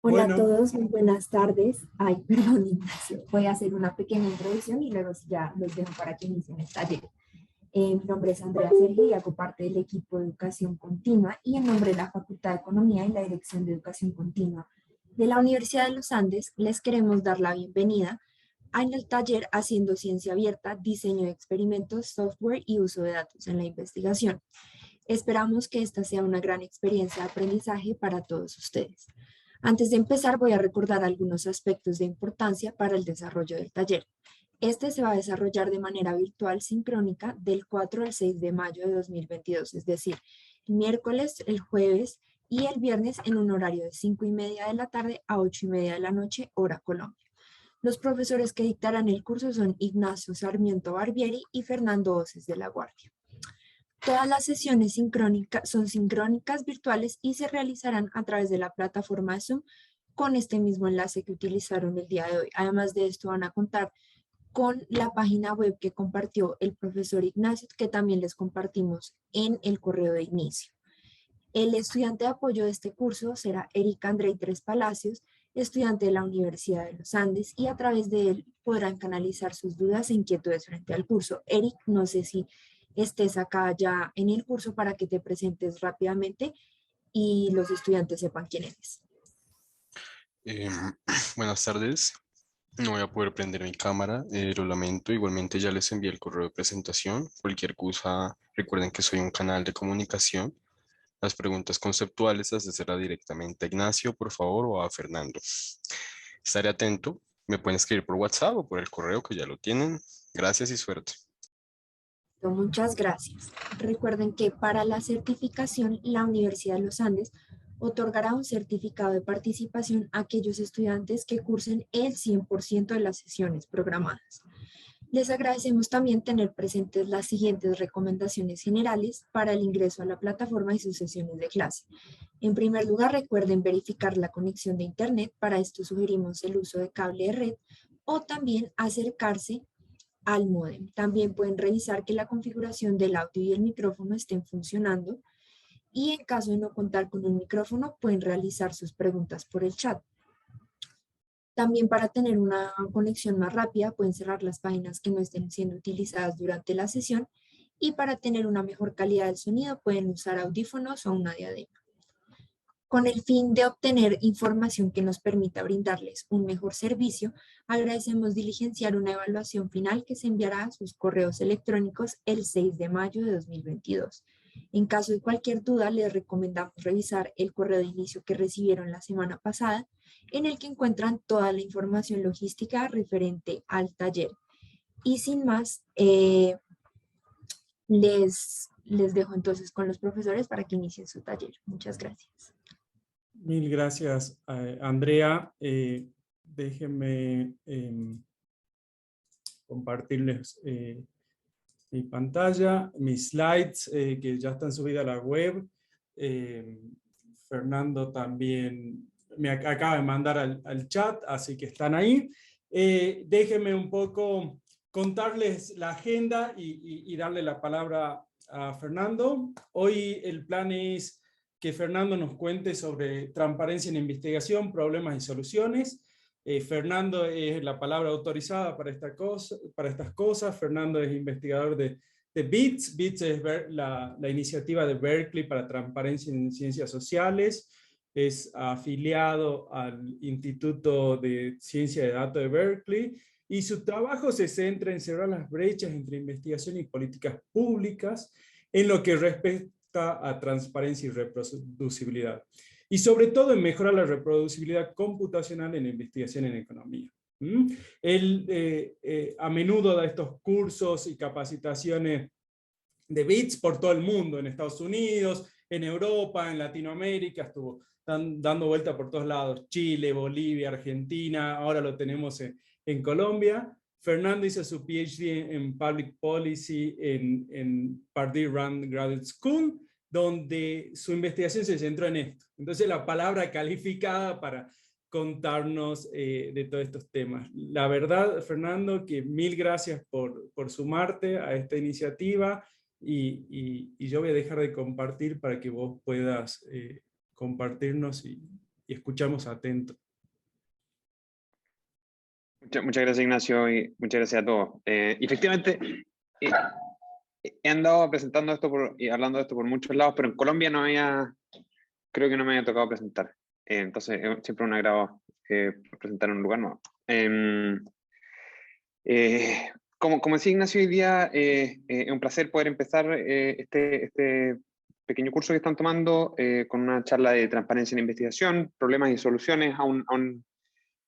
Hola a Bueno, todos, muy buenas tardes. Ay, perdón, Ignacio. Voy a hacer una pequeña introducción y luego sí ya los dejo para que inicien el taller. Mi nombre es Andrea Sergi y hago parte del equipo de Educación Continua y en nombre de la Facultad de Economía y la Dirección de Educación Continua de la Universidad de los Andes les queremos dar la bienvenida en el taller Haciendo Ciencia Abierta, Diseño de Experimentos, Software y Uso de Datos en la Investigación. Esperamos que esta sea una gran experiencia de aprendizaje para todos ustedes. Antes de empezar, voy a recordar algunos aspectos de importancia para el desarrollo del taller. Este se va a desarrollar de manera virtual sincrónica del 4 al 6 de mayo de 2022, es decir, el miércoles, el jueves y el viernes en un horario de 5:30 de la tarde a 8:30 de la noche, hora Colombia. Los profesores que dictarán el curso son Ignacio Sarmiento Barbieri y Fernando Oces de la Guardia. Todas las sesiones son sincrónicas virtuales y se realizarán a través de la plataforma de Zoom con este mismo enlace que utilizaron el día de hoy. Además de esto van a contar con la página web que compartió el profesor Ignacio, que también les compartimos en el correo de inicio. El estudiante de apoyo de este curso será Eric Andrei Tres Palacios, estudiante de la Universidad de los Andes, y a través de él podrán canalizar sus dudas e inquietudes frente al curso. Eric, no sé si estés acá ya en el curso para que te presentes rápidamente y los estudiantes sepan quién eres. Eh, Buenas tardes. No voy a poder prender mi cámara, lo lamento. Igualmente ya les envié el correo de presentación. Cualquier cosa, recuerden que soy un canal de comunicación. Las preguntas conceptuales las hacerá directamente a Ignacio, por favor, o a Fernando. Estaré atento. Me pueden escribir por WhatsApp o por el correo que ya lo tienen. Gracias y suerte. Muchas gracias. Recuerden que para la certificación, la Universidad de los Andes otorgará un certificado de participación a aquellos estudiantes que cursen el 100% de las sesiones programadas. Les agradecemos también tener presentes las siguientes recomendaciones generales para el ingreso a la plataforma y sus sesiones de clase. En primer lugar, recuerden verificar la conexión de Internet. Para esto sugerimos el uso de cable de red o también acercarse al módem. También pueden revisar que la configuración del audio y el micrófono estén funcionando y en caso de no contar con un micrófono pueden realizar sus preguntas por el chat. También para tener una conexión más rápida pueden cerrar las páginas que no estén siendo utilizadas durante la sesión y para tener una mejor calidad del sonido pueden usar audífonos o una diadema. Con el fin de obtener información que nos permita brindarles un mejor servicio, agradecemos diligenciar una evaluación final que se enviará a sus correos electrónicos el 6 de mayo de 2022. En caso de cualquier duda, les recomendamos revisar el correo de inicio que recibieron la semana pasada, en el que encuentran toda la información logística referente al taller. Y sin más, les dejo entonces con los profesores para que inicien su taller. Muchas gracias. mil gracias, Andrea. Déjenme compartirles mi pantalla, mis slides que ya están subidas a la web. Fernando también me acaba de mandar al chat, así que están ahí. Déjenme un poco contarles la agenda y darle la palabra a Fernando. Hoy el plan es que Fernando nos cuente sobre transparencia en investigación, problemas y soluciones. Fernando es la palabra autorizada para estas cosas. Fernando es investigador de BITS. BITS es la iniciativa de Berkeley para transparencia en ciencias sociales. Es afiliado al Instituto de Ciencia de Datos de Berkeley y su trabajo se centra en cerrar las brechas entre investigación y políticas públicas en lo que respecta a transparencia y reproducibilidad. Y sobre todo en mejorar la reproducibilidad computacional en investigación en economía. Él a menudo da estos cursos y capacitaciones de BITS por todo el mundo, en Estados Unidos, en Europa, en Latinoamérica, estuvo dando vuelta por todos lados, Chile, Bolivia, Argentina, ahora lo tenemos en Colombia. Fernando hizo su PhD en Public Policy en Purdue Rand Graduate School, donde su investigación se centró en esto. Entonces la palabra calificada para contarnos de todos estos temas. La verdad, Fernando, que mil gracias por sumarte a esta iniciativa y yo voy a dejar de compartir para que vos puedas compartirnos y y escuchamos atentos. Muchas gracias, Ignacio, y muchas gracias a todos. Efectivamente, he andado presentando esto y hablando de esto por muchos lados, pero en Colombia creo que no me había tocado presentar. Entonces, es siempre un agrado presentar en un lugar nuevo. Como decía Ignacio, hoy día es un placer poder empezar este pequeño curso que están tomando con una charla de transparencia en investigación, problemas y soluciones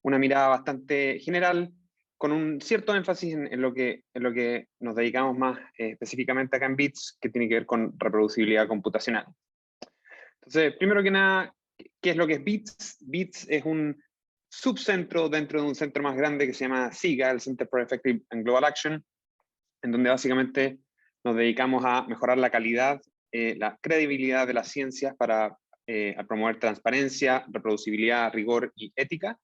una mirada bastante general, con un cierto énfasis en lo que nos dedicamos más específicamente acá en BITS, que tiene que ver con reproducibilidad computacional. Entonces, primero que nada, ¿qué es lo que es BITS? BITS es un subcentro dentro de un centro más grande que se llama CIGA, el Center for Effective and Global Action, en donde básicamente nos dedicamos a mejorar la calidad, la credibilidad de las ciencias para a promover transparencia, reproducibilidad, rigor y ética,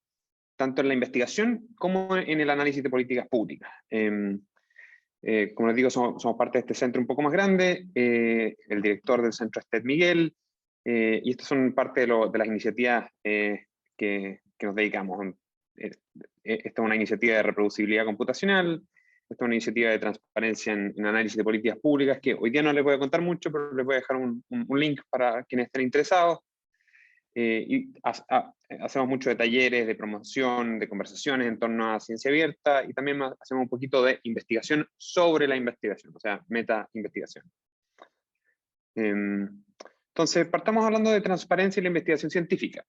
tanto en la investigación como en el análisis de políticas públicas. Como les digo, somos parte de este centro un poco más grande. El director del centro es Ted Miguel, y estas son parte de las iniciativas que nos dedicamos. Esta es una iniciativa de reproducibilidad computacional, esta es una iniciativa de transparencia en análisis de políticas públicas, que hoy día no les voy a contar mucho, pero les voy a dejar un link para quienes estén interesados. Y hacemos mucho de talleres, de promoción, de conversaciones en torno a ciencia abierta, y también hacemos un poquito de investigación sobre la investigación, o sea, meta-investigación. Entonces, partamos hablando de transparencia y la investigación científica.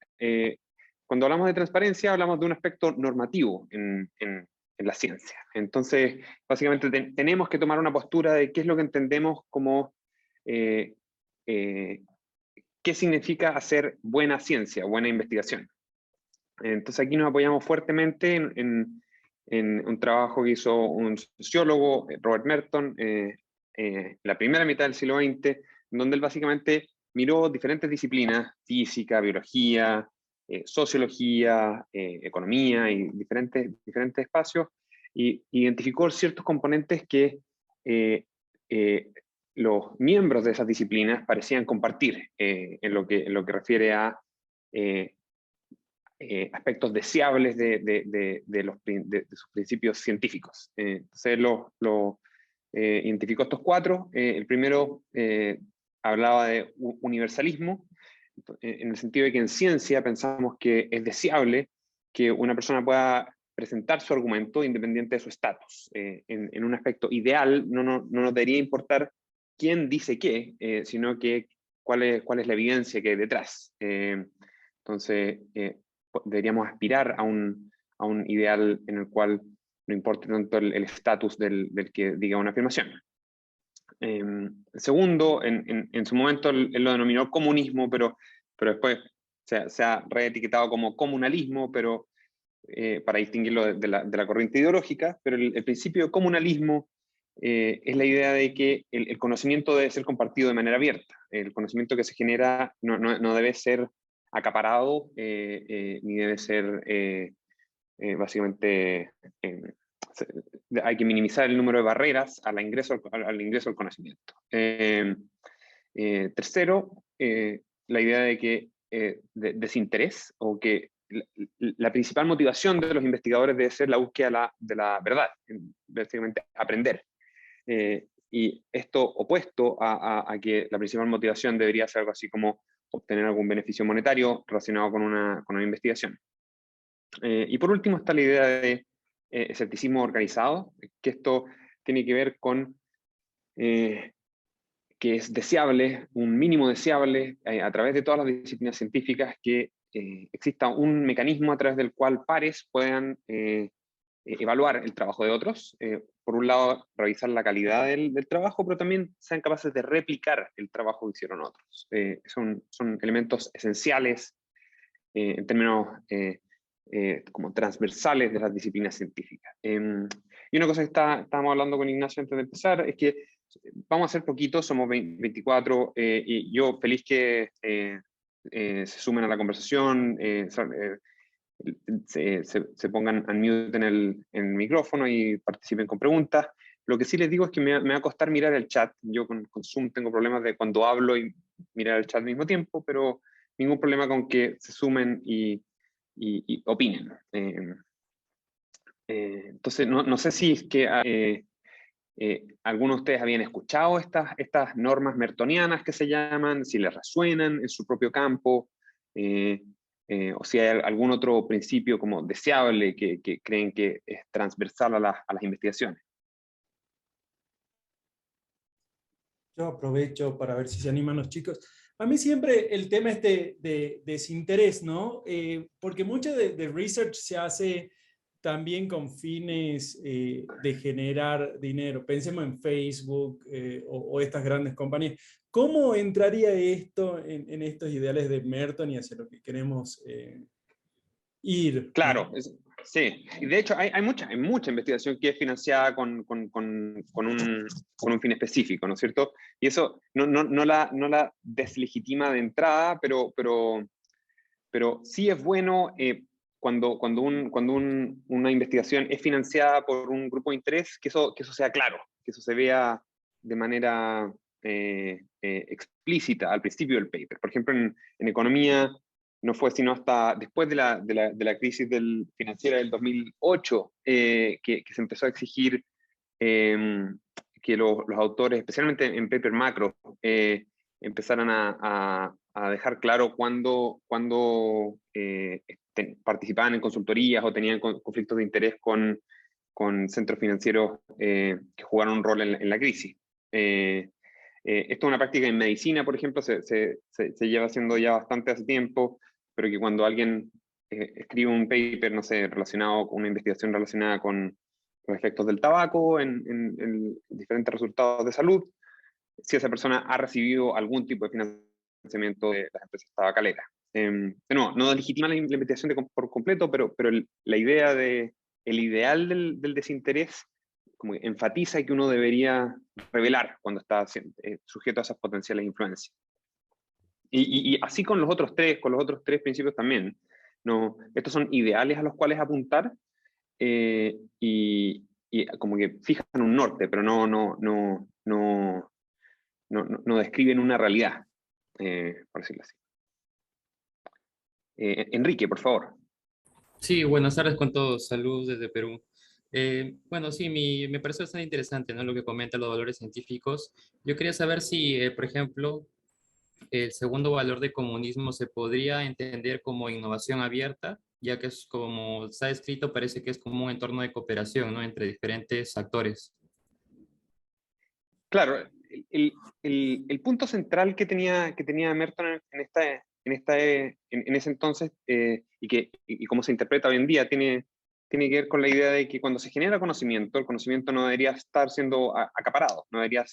Cuando hablamos de transparencia, hablamos de un aspecto normativo en la ciencia. Entonces, básicamente tenemos que tomar una postura de qué es lo que entendemos como qué significa hacer buena ciencia, buena investigación. Entonces aquí nos apoyamos fuertemente en un trabajo que hizo un sociólogo, Robert Merton, la primera mitad del siglo XX, donde él básicamente miró diferentes disciplinas, física, biología, sociología, economía y diferentes espacios, y identificó ciertos componentes que los miembros de esas disciplinas parecían compartir en lo que refiere a aspectos deseables de sus principios científicos. Entonces identificó estos cuatro. El primero hablaba de universalismo, en el sentido de que en ciencia pensamos que es deseable que una persona pueda presentar su argumento independiente de su estatus. En un aspecto ideal no nos debería importar quién dice qué, sino que cuál es la evidencia que hay detrás. Entonces, deberíamos aspirar a un ideal en el cual no importe tanto el estatus del que diga una afirmación. Segundo, en su momento él lo denominó comunismo, pero después se ha reetiquetado como comunalismo, pero para distinguirlo de la corriente ideológica, pero el principio de comunalismo es la idea de que el conocimiento debe ser compartido de manera abierta. El conocimiento que se genera no debe ser acaparado, ni debe ser básicamente... hay que minimizar el número de barreras al ingreso al conocimiento. Tercero, la idea de que desinterés, o que la principal motivación de los investigadores debe ser la búsqueda de la verdad, básicamente aprender. Y esto opuesto a que la principal motivación debería ser algo así como obtener algún beneficio monetario relacionado con una investigación. Y por último está la idea de escepticismo organizado, que esto tiene que ver con que es deseable, un mínimo deseable, a través de todas las disciplinas científicas, que exista un mecanismo a través del cual pares puedan evaluar el trabajo de otros. Por un lado, revisar la calidad del trabajo, pero también sean capaces de replicar el trabajo que hicieron otros. Son elementos esenciales en términos como transversales de las disciplinas científicas. Y una cosa que estábamos hablando con Ignacio antes de empezar es que vamos a ser poquitos, somos 24, y yo feliz que se sumen a la conversación, se pongan unmute en el micrófono y participen con preguntas. Lo que sí les digo es que me va a costar mirar el chat. Yo con Zoom tengo problemas de cuando hablo y mirar el chat al mismo tiempo, pero ningún problema con que se sumen y opinen. Entonces, no sé si es que algunos de ustedes habían escuchado estas normas mertonianas que se llaman, si les resuenan en su propio campo, o si hay algún otro principio como deseable que creen que es transversal a las investigaciones. Yo aprovecho para ver si se animan los chicos. A mí siempre el tema es de desinterés, ¿no? Porque mucho de research se hace también con fines de generar dinero. Pensemos en Facebook o estas grandes compañías. ¿Cómo entraría esto en estos ideales de Merton y hacia lo que queremos ir? Claro, ¿no? sí. Y de hecho hay mucha investigación que es financiada con un fin específico, ¿no es cierto? Y eso no la deslegitima de entrada, pero sí es bueno cuando una investigación es financiada por un grupo de interés, que eso sea claro, que eso se vea de manera explícita al principio del paper. Por ejemplo, en economía no fue sino hasta después de la crisis financiera del 2008 que se empezó a exigir que los autores, especialmente en paper macro, empezaran a dejar claro cuándo participaban en consultorías o tenían conflictos de interés con centros financieros que jugaron un rol en la crisis. Esto es una práctica en medicina, por ejemplo, se lleva haciendo ya bastante hace tiempo, pero que cuando alguien escribe un paper, no sé, relacionado con una investigación relacionada con los efectos del tabaco en diferentes resultados de salud, si esa persona ha recibido algún tipo de financiamiento de las empresas tabacaleras. No legitima la investigación por completo, pero la idea el ideal del desinterés como que enfatiza que uno debería revelar cuando está sujeto a esas potenciales influencias. Y así con los otros tres principios también. No, estos son ideales a los cuales apuntar y como que fijan un norte, pero no describen una realidad, por decirlo así. Enrique, por favor. Sí, buenas tardes con todos. Saludos desde Perú. Bueno, sí, me parece bastante interesante, ¿no? Lo que comenta los valores científicos. Yo quería saber si, por ejemplo, el segundo valor de comunismo se podría entender como innovación abierta, ya que es como está escrito, parece que es como un entorno de cooperación, ¿no? Entre diferentes actores. Claro, el punto central que tenía Merton en ese entonces y cómo se interpreta hoy en día tiene que ver con la idea de que cuando se genera conocimiento, el conocimiento no debería estar siendo acaparado, no debería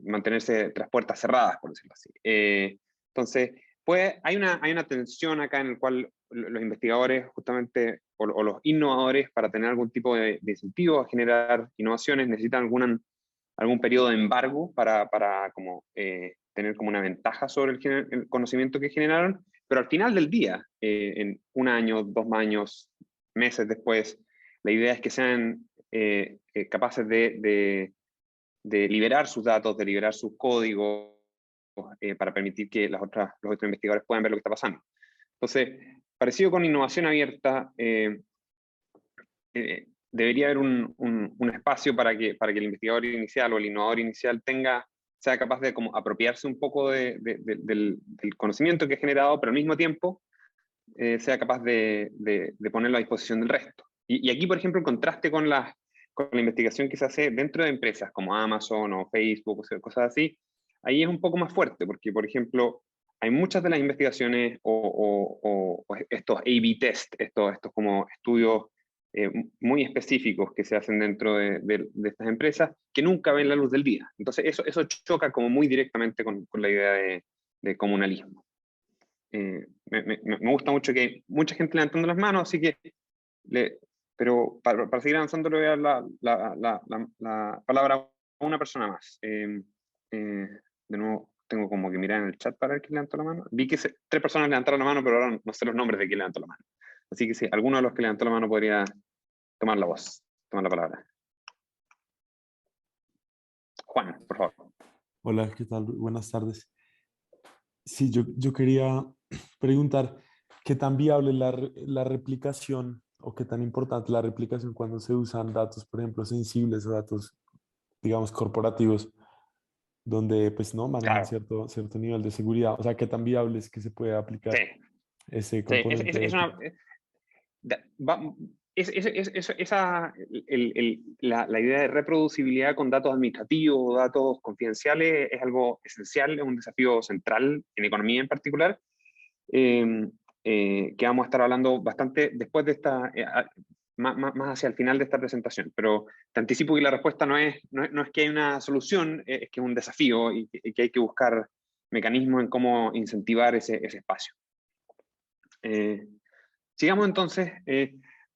mantenerse tras puertas cerradas, por decirlo así. Entonces, hay una tensión acá en la cual los investigadores justamente, o los innovadores, para tener algún tipo de incentivo a generar innovaciones, necesitan algún periodo de embargo para tener como una ventaja sobre el conocimiento que generaron, pero al final del día, en un año, 2 años, meses después, la idea es que sean capaces de liberar sus datos, de liberar sus códigos, para permitir que los otros investigadores puedan ver lo que está pasando. Entonces, parecido con innovación abierta, debería haber un espacio para que el investigador inicial o el innovador inicial sea capaz de como apropiarse un poco del conocimiento que ha generado, pero al mismo tiempo sea capaz de ponerlo a disposición del resto. Y aquí, por ejemplo, el contraste con la investigación que se hace dentro de empresas como Amazon o Facebook o cosas así, ahí es un poco más fuerte, porque, por ejemplo, hay muchas de las investigaciones o estos A/B test, estos como estudios muy específicos que se hacen dentro de estas empresas, que nunca ven la luz del día. Entonces, eso choca como muy directamente con la idea de comunalismo. Me gusta mucho que hay mucha gente levantando las manos, así que, pero para seguir avanzando le voy a dar la palabra a una persona más. De nuevo, tengo como que mirar en el chat para ver quién levantó la mano. Vi que 3 personas levantaron la mano, pero ahora no sé los nombres de quién levantó la mano. Así que sí, alguno de los que levantó la mano podría tomar la voz, tomar la palabra. Juan, por favor. Hola, ¿qué tal? Buenas tardes. Sí, yo quería preguntar, ¿qué tan viable es la replicación o qué tan importante la replicación cuando se usan datos, por ejemplo, sensibles o datos, digamos, corporativos, donde pues no manejan Claro, cierto nivel de seguridad? O sea, ¿qué tan viable es que se pueda sí, aplicar ese sí, componente es una, ético? da- va- la idea de reproducibilidad con datos administrativos, datos confidenciales, es algo esencial, es un desafío central en economía en particular, eh, que vamos a estar hablando bastante después de esta, más hacia el final de esta presentación. Pero te anticipo que la respuesta no es que hay una solución, es que es un desafío y que hay que buscar mecanismos en cómo incentivar ese espacio. Sigamos entonces,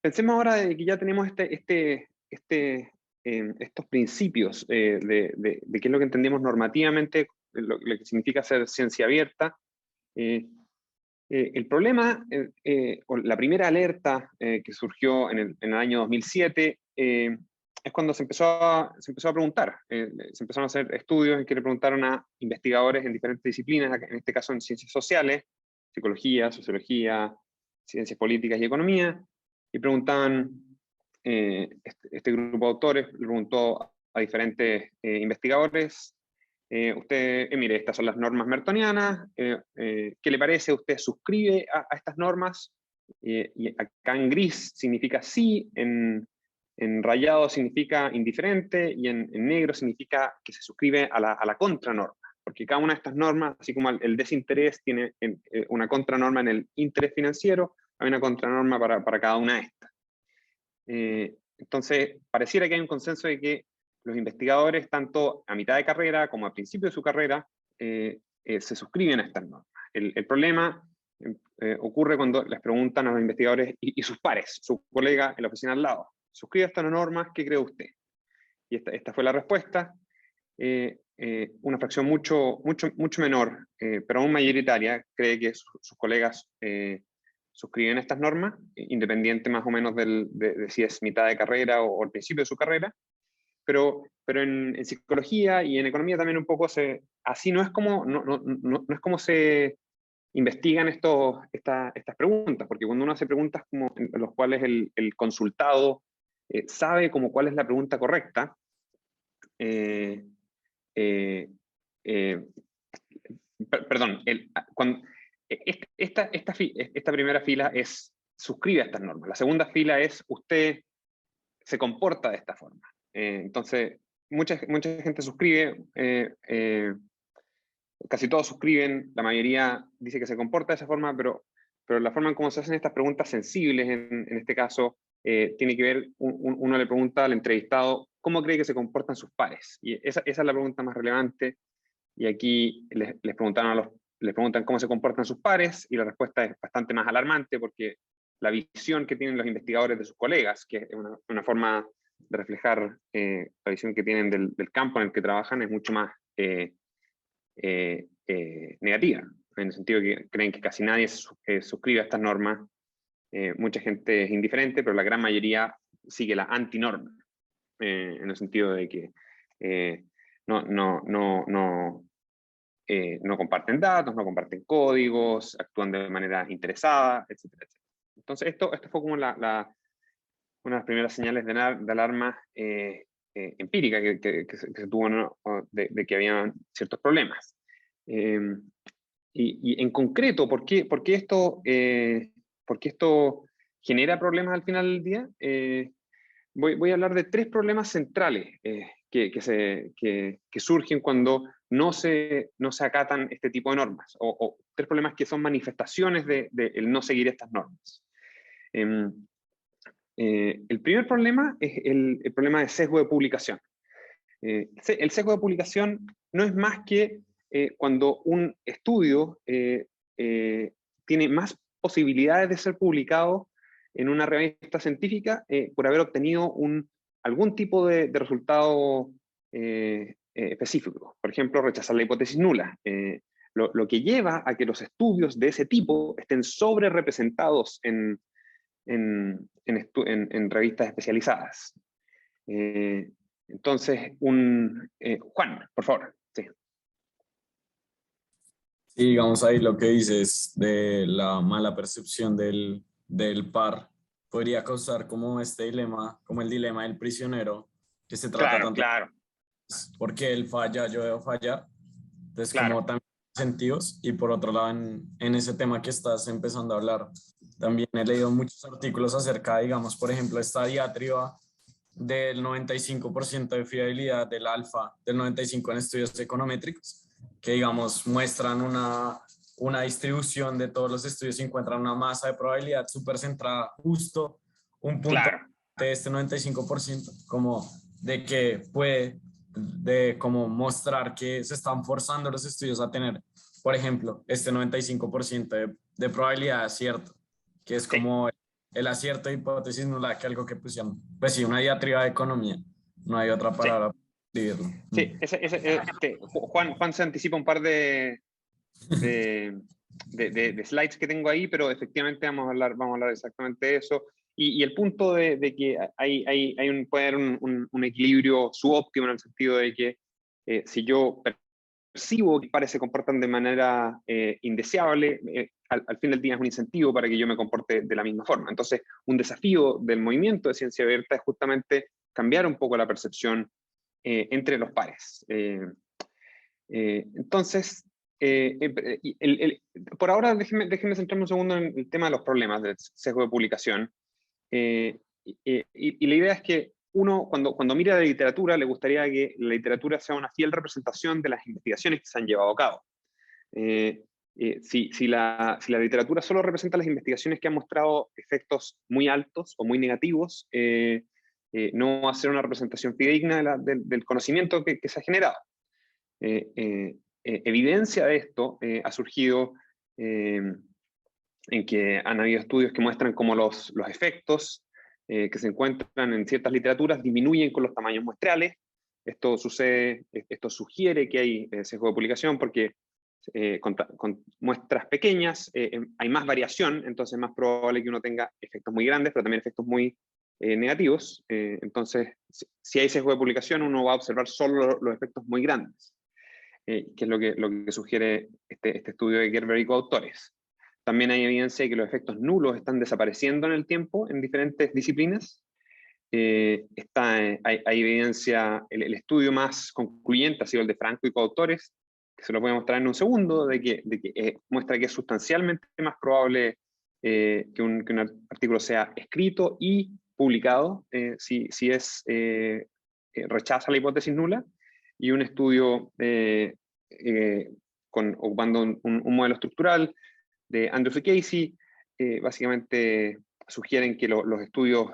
pensemos ahora de que ya tenemos estos principios de qué es lo que entendemos normativamente, lo que significa ser ciencia abierta. El problema, o la primera alerta que surgió en el año 2007, es cuando se empezó a preguntar, se empezaron a hacer estudios en que le preguntaron a investigadores en diferentes disciplinas, en este caso en ciencias sociales, psicología, sociología, ciencias políticas y economía, y preguntaban, este grupo de autores le preguntó a diferentes investigadores, mire, estas son las normas mertonianas, ¿qué le parece? ¿Usted suscribe a estas normas? Y acá en gris significa sí, en rayado significa indiferente, y en negro significa que se suscribe a la contranorma, porque cada una de estas normas, así como el desinterés tiene una contranorma en el interés financiero, hay una contranorma para cada una de estas. Entonces, pareciera que hay un consenso de que los investigadores, tanto a mitad de carrera como al principio de su carrera, se suscriben a estas normas. El problema ocurre cuando les preguntan a los investigadores y sus pares, su colega en la oficina al lado, ¿suscribe a estas normas? ¿Qué cree usted? Y esta fue la respuesta. Una fracción mucho menor, pero aún mayoritaria, cree que sus colegas suscriben estas normas, independiente más o menos de si es mitad de carrera o al principio de su carrera. Pero en psicología y en economía también un poco así no es como, no es como se investigan estas preguntas, porque cuando uno hace preguntas como en los cuales el consultado sabe como cuál es la pregunta correcta, eh, eh, eh, perdón, esta primera fila es suscribe a estas normas. La segunda fila es usted se comporta de esta forma. Entonces, mucha gente suscribe, casi todos suscriben, la mayoría dice que se comporta de esa forma, pero la forma en cómo se hacen estas preguntas sensibles, en este caso, tiene que ver, uno le pregunta al entrevistado, ¿cómo cree que se comportan sus pares? Y esa es la pregunta más relevante, y aquí les preguntan cómo se comportan sus pares, y la respuesta es bastante más alarmante, porque la visión que tienen los investigadores de sus colegas, que es una forma de reflejar la visión que tienen del campo en el que trabajan, es mucho más negativa, en el sentido que creen que casi nadie suscribe a estas normas. Mucha gente es indiferente, pero la gran mayoría sigue la antinorma, en el sentido de que no comparten datos, no comparten códigos, actúan de manera interesada, etcétera, etcétera. Entonces, esto fue como una de las primeras señales de alarma empírica que se tuvo, ¿no? de que había ciertos problemas. Y en concreto, ¿por qué esto genera problemas al final del día? Voy a hablar de tres problemas centrales que surgen cuando no se acatan este tipo de normas, o tres problemas que son manifestaciones de el no seguir estas normas. El primer problema es el problema de sesgo de publicación. El sesgo de publicación no es más que cuando un estudio tiene más posibilidades de ser publicado en una revista científica por haber obtenido algún tipo de resultado específico. Por ejemplo, rechazar la hipótesis nula. Lo que lleva a que los estudios de ese tipo estén sobre representados en revistas especializadas. Entonces, Juan, por favor. Sí. Sí, digamos ahí lo que dices de la mala percepción del par podría causar como este dilema, como el dilema del prisionero, que se trata Claro, tanto claro, porque él falla, yo debo fallar. Entonces, claro. como también sentidos, y por otro lado, en ese tema que estás empezando a hablar, también he leído muchos artículos acerca, digamos, por ejemplo, esta diatriba del 95% de fiabilidad del alfa, del 95% en estudios econométricos, que digamos muestran una distribución de todos los estudios y encuentran una masa de probabilidad súper centrada, justo un punto Claro, de este 95%, como de que puede, de como mostrar que se están forzando los estudios a tener, por ejemplo, este 95% de probabilidad de acierto, que es sí. como el acierto de hipótesis nula, que algo que pusieron, pues sí, una diatriba de economía, no hay otra Sí, palabra para describirlo. sí. Juan se anticipa un par de, de slides que tengo ahí, pero efectivamente vamos a hablar exactamente de eso. Y el punto de que puede haber un equilibrio subóptimo en el sentido de que si yo percibo que pares se comportan de manera indeseable, al fin del día es un incentivo para que yo me comporte de la misma forma. Entonces, un desafío del movimiento de ciencia abierta es justamente cambiar un poco la percepción entre los pares. Entonces, por ahora déjenme centrarme un segundo en el tema de los problemas del sesgo de publicación. Y la idea es que uno, cuando mira la literatura, le gustaría que la literatura sea una fiel representación de las investigaciones que se han llevado a cabo. Si la literatura solo representa las investigaciones que han mostrado efectos muy altos o muy negativos, no va a ser una representación fidedigna del conocimiento que se ha generado. Evidencia de esto ha surgido en que han habido estudios que muestran cómo los efectos que se encuentran en ciertas literaturas disminuyen con los tamaños muestrales. Esto sugiere que hay sesgo de publicación porque con muestras pequeñas hay más variación, entonces es más probable que uno tenga efectos muy grandes, pero también efectos muy negativos. Entonces, si hay sesgo de publicación, uno va a observar solo los efectos muy grandes, que es lo que sugiere este estudio de Gerber y coautores. También hay evidencia de que los efectos nulos están desapareciendo en el tiempo en diferentes disciplinas. Hay evidencia, el estudio más concluyente ha sido el de Franco y coautores, que se lo voy a mostrar en un segundo, de que muestra que es sustancialmente más probable que un artículo sea escrito y publicado si rechaza la hipótesis nula, y un estudio ocupando un modelo estructural de Andrews y Casey, básicamente sugieren que los estudios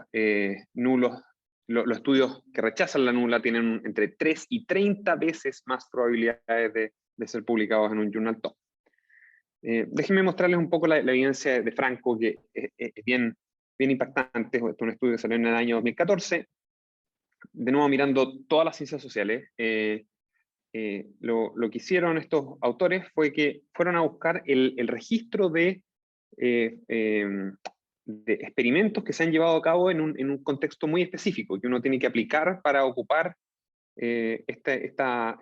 nulos, los estudios que rechazan la nula tienen entre 3 y 30 veces más probabilidades de ser publicados en un journal top. Déjenme mostrarles un poco la evidencia de Franco, que es bien impactante. Este es un estudio que salió en el año 2014, de nuevo mirando todas las ciencias sociales. Lo que hicieron estos autores fue que fueron a buscar el registro de experimentos que se han llevado a cabo en un contexto muy específico, que uno tiene que aplicar para ocupar esta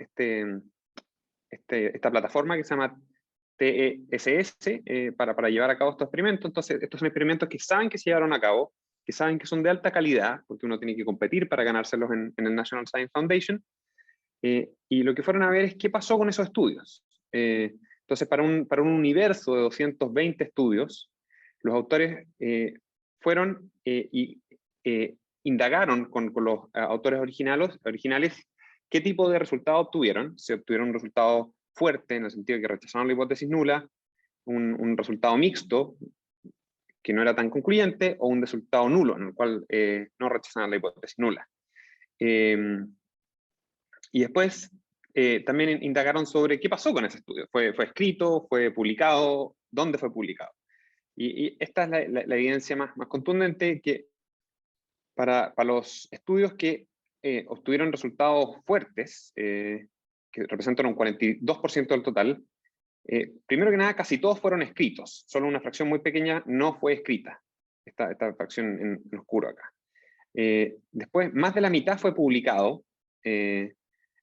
plataforma que se llama TESS para llevar a cabo estos experimentos. Entonces, estos son experimentos que saben que se llevaron a cabo, que saben que son de alta calidad, porque uno tiene que competir para ganárselos en el National Science Foundation. Y lo que fueron a ver es qué pasó con esos estudios. Entonces, para un universo de 220 estudios, los autores fueron y indagaron con los autores originales qué tipo de resultados obtuvieron. Se obtuvieron un resultado fuerte, en el sentido de que rechazaron la hipótesis nula, un resultado mixto, que no era tan concluyente, o un resultado nulo, en el cual no rechazaban la hipótesis nula. Y después también indagaron sobre qué pasó con ese estudio. ¿Fue escrito? ¿Fue publicado? ¿Dónde fue publicado? Y esta es la evidencia más contundente, que para los estudios que obtuvieron resultados fuertes, que representan un 42% del total, primero que nada, casi todos fueron escritos. Solo una fracción muy pequeña no fue escrita. Esta fracción en oscuro acá. Después, más de la mitad fue publicado,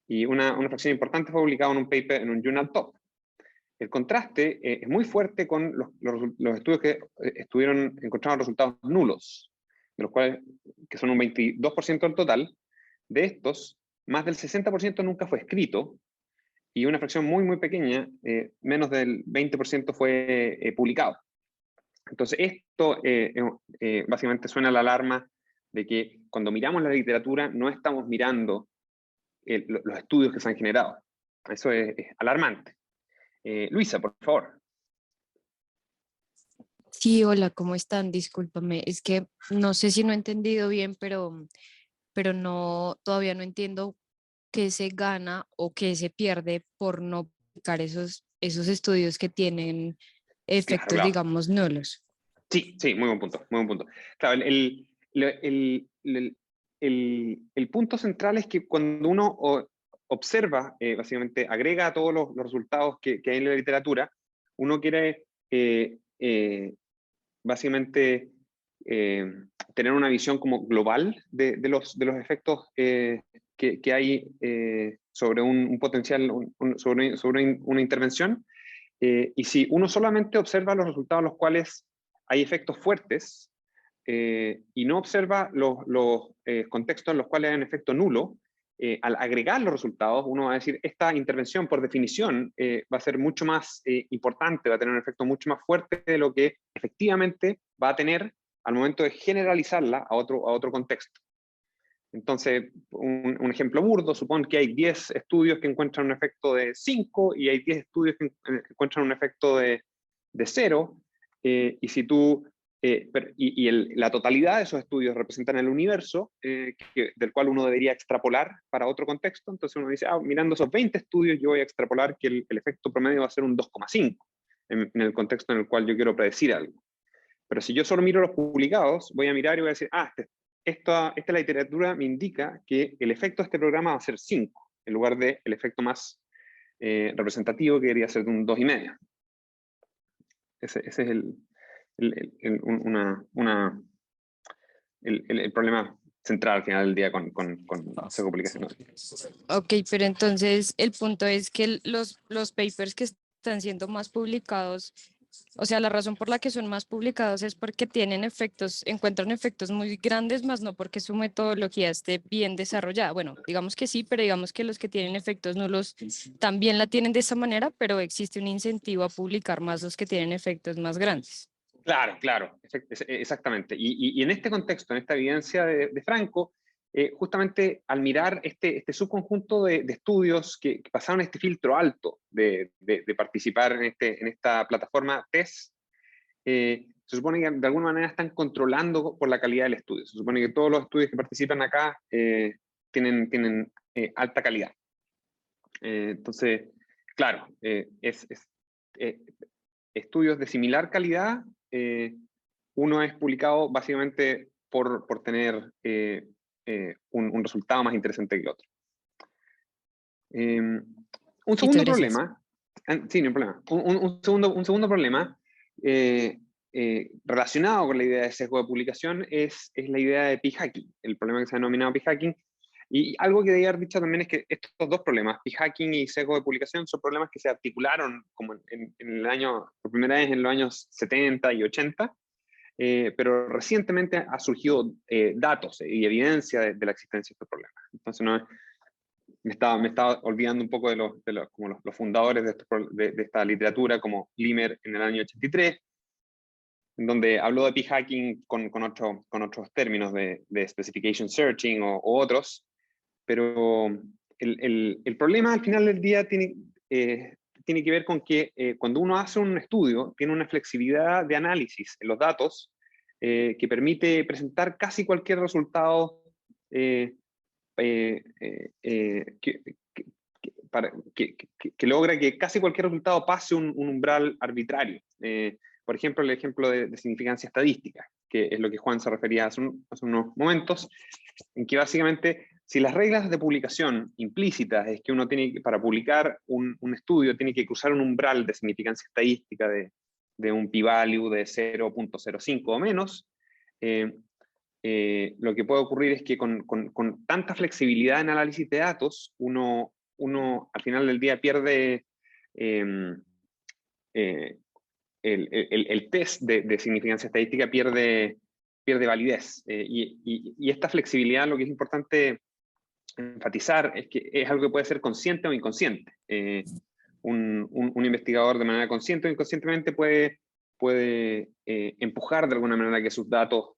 y una fracción importante fue publicado en un paper, en un journal top. el contraste es muy fuerte con los estudios que encontraron resultados nulos, de los cuales, que son un 22% del total. De estos, más del 60% nunca fue escrito, y una fracción muy, muy pequeña, menos del 20% fue publicado. Entonces, esto básicamente suena la alarma de que cuando miramos la literatura no estamos mirando los estudios que se han generado. Eso es alarmante. Luisa, por favor. Sí, hola, ¿cómo están? Discúlpame, es que no sé si no he entendido bien, pero no, todavía no entiendo qué se gana o qué se pierde por no publicar esos estudios que tienen Claro, efectos, claro. digamos, nulos. Sí, sí, muy buen punto, muy buen punto. Claro, el punto central es que cuando uno observa, básicamente agrega todos los resultados que hay en la literatura, uno quiere básicamente tener una visión como global de los efectos que hay sobre un potencial, sobre una intervención. Y si uno solamente observa los resultados en los cuales hay efectos fuertes y no observa los contextos en los cuales hay un efecto nulo, al agregar los resultados, uno va a decir, esta intervención por definición va a ser mucho más importante, va a tener un efecto mucho más fuerte de lo que efectivamente va a tener al momento de generalizarla a otro contexto. Entonces, un ejemplo burdo, supone que hay 10 estudios que encuentran un efecto de 5 y hay 10 estudios que encuentran un efecto de 0, y si tú, la totalidad de esos estudios representan el universo del cual uno debería extrapolar para otro contexto, entonces uno dice, mirando esos 20 estudios yo voy a extrapolar que el efecto promedio va a ser un 2,5 en el contexto en el cual yo quiero predecir algo. Pero si yo solo miro los publicados, voy a mirar y voy a decir, esta literatura me indica que el efecto de este programa va a ser 5, en lugar del efecto más representativo, que debería ser de un 2,5. Ese es el problema central al final del día con psicopublicación. Ok, pero entonces el punto es que los papers que están siendo más publicados, o sea, la razón por la que son más publicados es porque tienen efectos, encuentran efectos muy grandes, más no porque su metodología esté bien desarrollada. Bueno, digamos que sí, pero digamos que los que tienen efectos nulos también la tienen de esa manera, pero existe un incentivo a publicar más los que tienen efectos más grandes. Claro, claro, exactamente. Y en este contexto, en esta evidencia de Franco, justamente al mirar este subconjunto de estudios que pasaron este filtro alto de participar en esta plataforma TESS, se supone que de alguna manera están controlando por la calidad del estudio. Se supone que todos los estudios que participan acá tienen alta calidad. Entonces, claro, estudios de similar calidad, uno es publicado básicamente por tener un resultado más interesante que el otro. Un segundo problema, sí, no hay problema. Un segundo problema relacionado con la idea de sesgo de publicación es la idea de p-hacking, el problema que se ha denominado p-hacking. Y algo que debería haber dicho también es que estos dos problemas, p-hacking y sesgo de publicación, son problemas que se articularon como por primera vez en los años 70 y 80, pero recientemente ha surgido datos y evidencia de la existencia de estos problemas. Entonces, me estaba olvidando un poco de los fundadores de esta literatura, como Limer en el año 83, en donde habló de p-hacking con otros términos de specification searching o otros, pero el problema al final del día tiene que ver con que cuando uno hace un estudio, tiene una flexibilidad de análisis en los datos que permite presentar casi cualquier resultado que logra que casi cualquier resultado pase un umbral arbitrario. Por ejemplo, el ejemplo de significancia estadística, que es lo que Juan se refería hace unos momentos, en que básicamente, si las reglas de publicación implícitas es que uno para publicar un estudio, tiene que cruzar un umbral de significancia estadística de un p-value de 0.05 o menos, lo que puede ocurrir es que con tanta flexibilidad en análisis de datos, uno al final del día pierde el test de significancia estadística pierde validez. Y esta flexibilidad, lo que es importante enfatizar, es que es algo que puede ser consciente o inconsciente. Un investigador de manera consciente o inconscientemente puede empujar de alguna manera que sus datos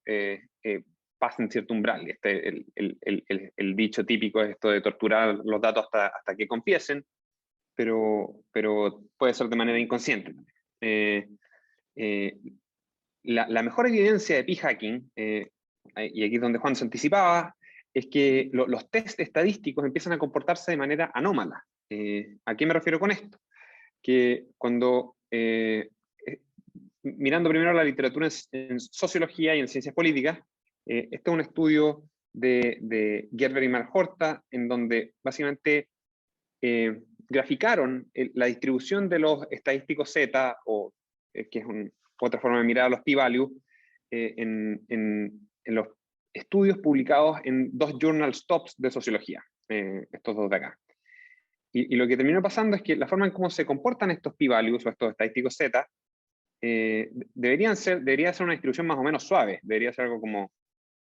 pasen cierto umbral. El dicho típico es esto de torturar los datos hasta que confiesen, pero puede ser de manera inconsciente. La mejor evidencia de p-hacking, y aquí es donde Juan se anticipaba, es que los test estadísticos empiezan a comportarse de manera anómala. ¿A qué me refiero con esto? Que cuando, mirando primero la literatura en sociología y en ciencias políticas, este es un estudio de Gerber y Marjorta, en donde básicamente graficaron la distribución de los estadísticos Z, o que es otra forma de mirar a los p-values, en los estudios publicados en 2 journals tops de sociología, estos 2 de acá. Y lo que terminó pasando es que la forma en cómo se comportan estos p-values o estos estadísticos Z debería ser una distribución más o menos suave, debería ser algo como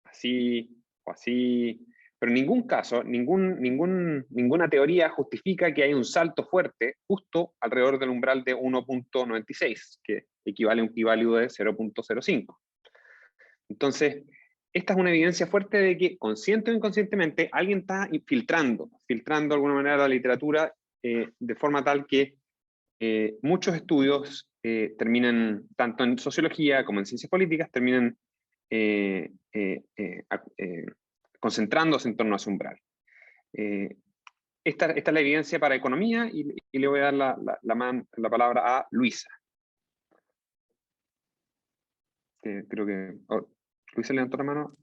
así o así, pero en ningún caso, ninguna teoría justifica que hay un salto fuerte justo alrededor del umbral de 1.96, que equivale a un p-value de 0.05. Entonces, esta es una evidencia fuerte de que, consciente o inconscientemente, alguien está filtrando de alguna manera la literatura de forma tal que muchos estudios terminan, tanto en sociología como en ciencias políticas, terminan concentrándose en torno a ese umbral. Esta es la evidencia para economía y le voy a dar la palabra a Luisa. Creo que... Luisa levantó la mano.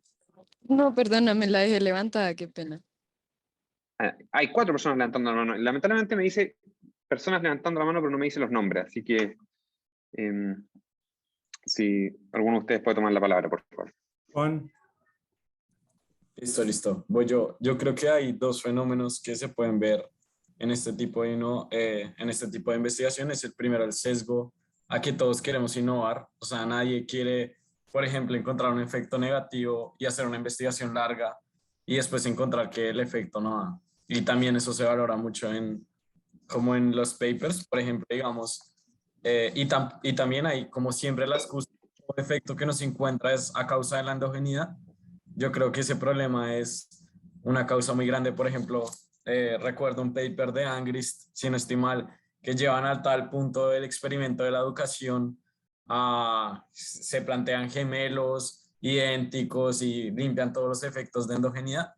No, perdóname, la dejé levantada, qué pena. Hay 4 personas levantando la mano. Lamentablemente me dice personas levantando la mano, pero no me dice los nombres, así que si alguno de ustedes puede tomar la palabra, por favor. Juan. Listo. Voy yo. Yo creo que hay 2 fenómenos que se pueden ver en este tipo de investigaciones. El primero, el sesgo a que todos queremos innovar. O sea, nadie quiere, por ejemplo, encontrar un efecto negativo y hacer una investigación larga y después encontrar que el efecto no da. Y también eso se valora mucho como en los papers, por ejemplo, digamos. Y también hay, como siempre, la excusa o efecto que no se encuentra es a causa de la endogeneidad. Yo creo que ese problema es una causa muy grande. Por ejemplo, recuerdo un paper de Angrist, si no estoy mal, que llevan al tal punto del experimento de la educación, se plantean gemelos idénticos y limpian todos los efectos de endogeneidad.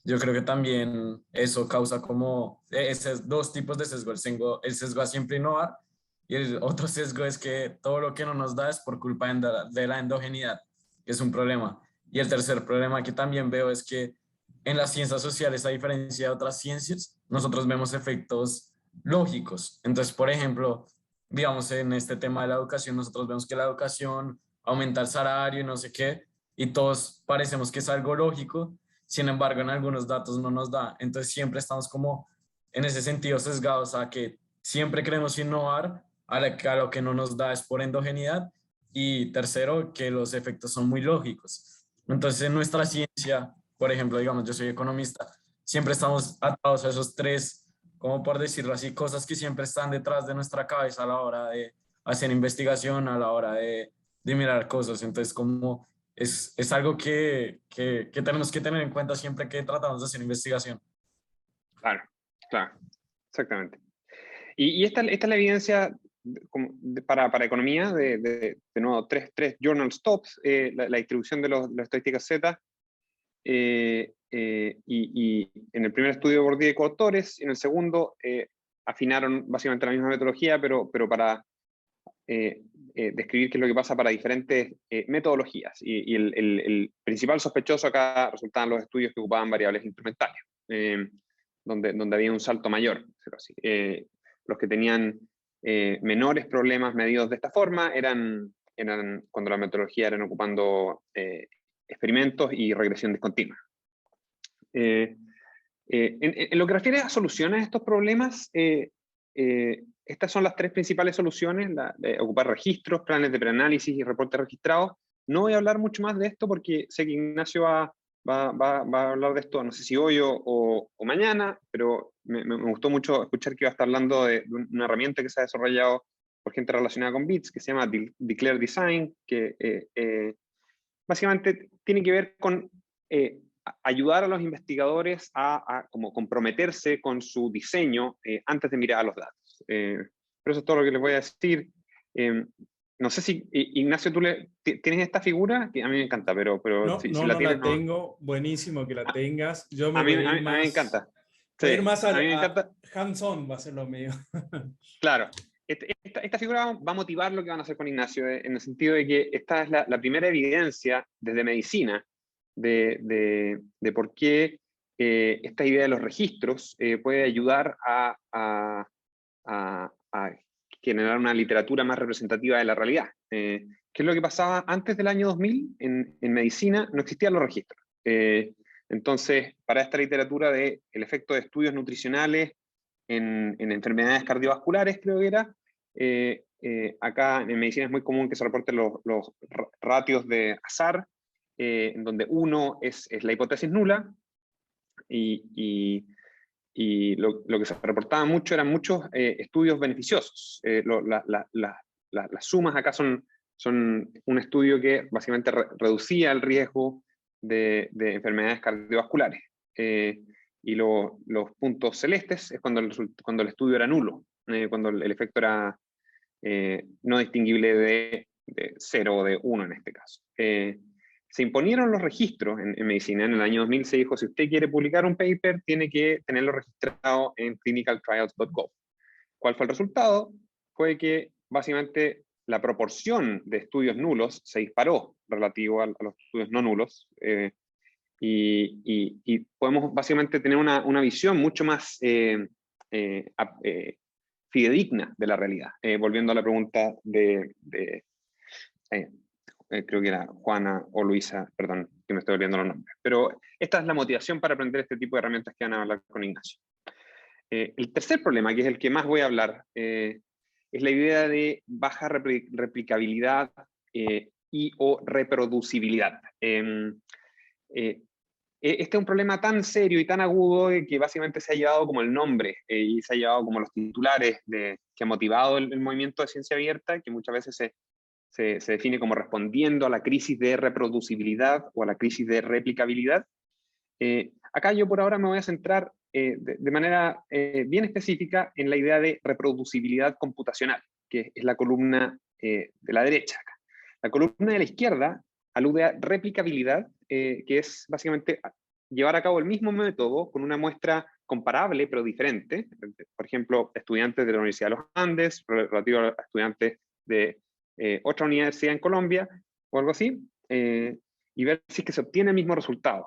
Yo creo que también eso causa como esos 2 tipos de sesgo, el sesgo a siempre innovar, y el otro sesgo es que todo lo que no nos da es por culpa de la endogeneidad, que es un problema. Y el tercer problema que también veo es que en las ciencias sociales, a diferencia de otras ciencias, nosotros vemos efectos lógicos. Entonces, por ejemplo, digamos en este tema de la educación, nosotros vemos que la educación aumenta el salario y no sé qué, y todos parecemos que es algo lógico, sin embargo, en algunos datos no nos da. Entonces, siempre estamos como en ese sentido sesgados a que siempre queremos innovar, a lo que no nos da es por endogeneidad, y tercero, que los efectos son muy lógicos. Entonces, en nuestra ciencia, por ejemplo, digamos, yo soy economista, siempre estamos atados a esos 3, como por decirlo así, cosas que siempre están detrás de nuestra cabeza a la hora de hacer investigación, a la hora de mirar cosas. Entonces, como es algo que tenemos que tener en cuenta siempre que tratamos de hacer investigación. Claro, exactamente. Y esta es la evidencia para economía, de nuevo, 3 journals tops, la distribución de las estadísticas Z, y en el primer estudio Bourdieu y coautores, y en el segundo afinaron básicamente la misma metodología, pero para describir qué es lo que pasa para diferentes metodologías. Y el principal sospechoso acá resultaban los estudios que ocupaban variables instrumentales, donde había un salto mayor. Los que tenían menores problemas medidos de esta forma eran cuando la metodología eran ocupando experimentos y regresión discontinua. En lo que refiere a soluciones a estos problemas, estas son las tres principales soluciones, ocupar registros, planes de preanálisis y reportes registrados. No voy a hablar mucho más de esto porque sé que Ignacio va a hablar de esto, no sé si hoy o mañana, pero me gustó mucho escuchar que iba a estar hablando de una herramienta que se ha desarrollado por gente relacionada con BITS, que se llama Declare Design, que básicamente tiene que ver con ayudar a los investigadores a como comprometerse con su diseño antes de mirar a los datos. Pero eso es todo lo que les voy a decir. No sé si, Ignacio, ¿tú tienes esta figura? Que a mí me encanta, pero No, si no, la no tienes, la no. tengo. Buenísimo que la tengas. Yo me A mí, voy a a ir mí- a mí me más, encanta. voy a ir Sí, más a mí me encanta. hands-on, va a ser lo mío. Claro. Esta figura va a motivar lo que van a hacer con Ignacio, en el sentido de que esta es la primera evidencia desde medicina de por qué esta idea de los registros puede ayudar a generar una literatura más representativa de la realidad. ¿Qué es lo que pasaba antes del año 2000? En medicina no existían los registros. Entonces, para esta literatura del efecto de estudios nutricionales en enfermedades cardiovasculares, creo que era, acá en medicina es muy común que se reporten los ratios de azar, en donde 1 es la hipótesis nula, y lo que se reportaba mucho eran muchos estudios beneficiosos. Las sumas acá son un estudio que básicamente reducía el riesgo de enfermedades cardiovasculares. Y los puntos celestes es cuando el estudio era nulo, cuando el efecto era no distinguible de 0 o de 1 en este caso. Se imponieron los registros en medicina. En el año 2000 se dijo, si usted quiere publicar un paper, tiene que tenerlo registrado en clinicaltrials.gov. ¿Cuál fue el resultado? Fue que básicamente la proporción de estudios nulos se disparó relativo a los estudios no nulos, y podemos básicamente tener una visión mucho más fidedigna de la realidad. Volviendo a la pregunta creo que era Juana o Luisa, perdón, que me estoy olvidando los nombres. Pero esta es la motivación para aprender este tipo de herramientas que van a hablar con Ignacio. El tercer problema, que es el que más voy a hablar, es la idea de baja replicabilidad y o reproducibilidad. Este es un problema tan serio y tan agudo que básicamente se ha llevado como el nombre y se ha llevado como los titulares que ha motivado el movimiento de ciencia abierta, que muchas veces se define como respondiendo a la crisis de reproducibilidad o a la crisis de replicabilidad. Acá yo por ahora me voy a centrar de manera bien específica en la idea de reproducibilidad computacional, que es la columna de la derecha acá. La columna de la izquierda alude a replicabilidad, que es básicamente llevar a cabo el mismo método con una muestra comparable pero diferente. Por ejemplo, estudiantes de la Universidad de los Andes relativo a estudiantes de otra universidad en Colombia o algo así, y ver si es que se obtiene el mismo resultado.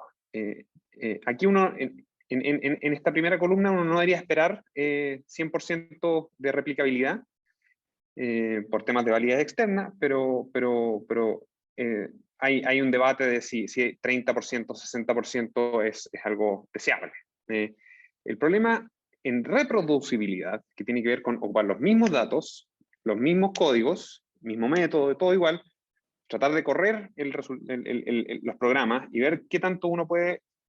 Aquí uno, en esta primera columna, uno no debería esperar 100% de replicabilidad por temas de validez externa, pero hay un debate de si 30%, 60% es algo deseable. El problema en reproducibilidad, que tiene que ver con ocupar los mismos datos, los mismos códigos, mismo método, todo igual, tratar de correr los programas y ver qué tanto uno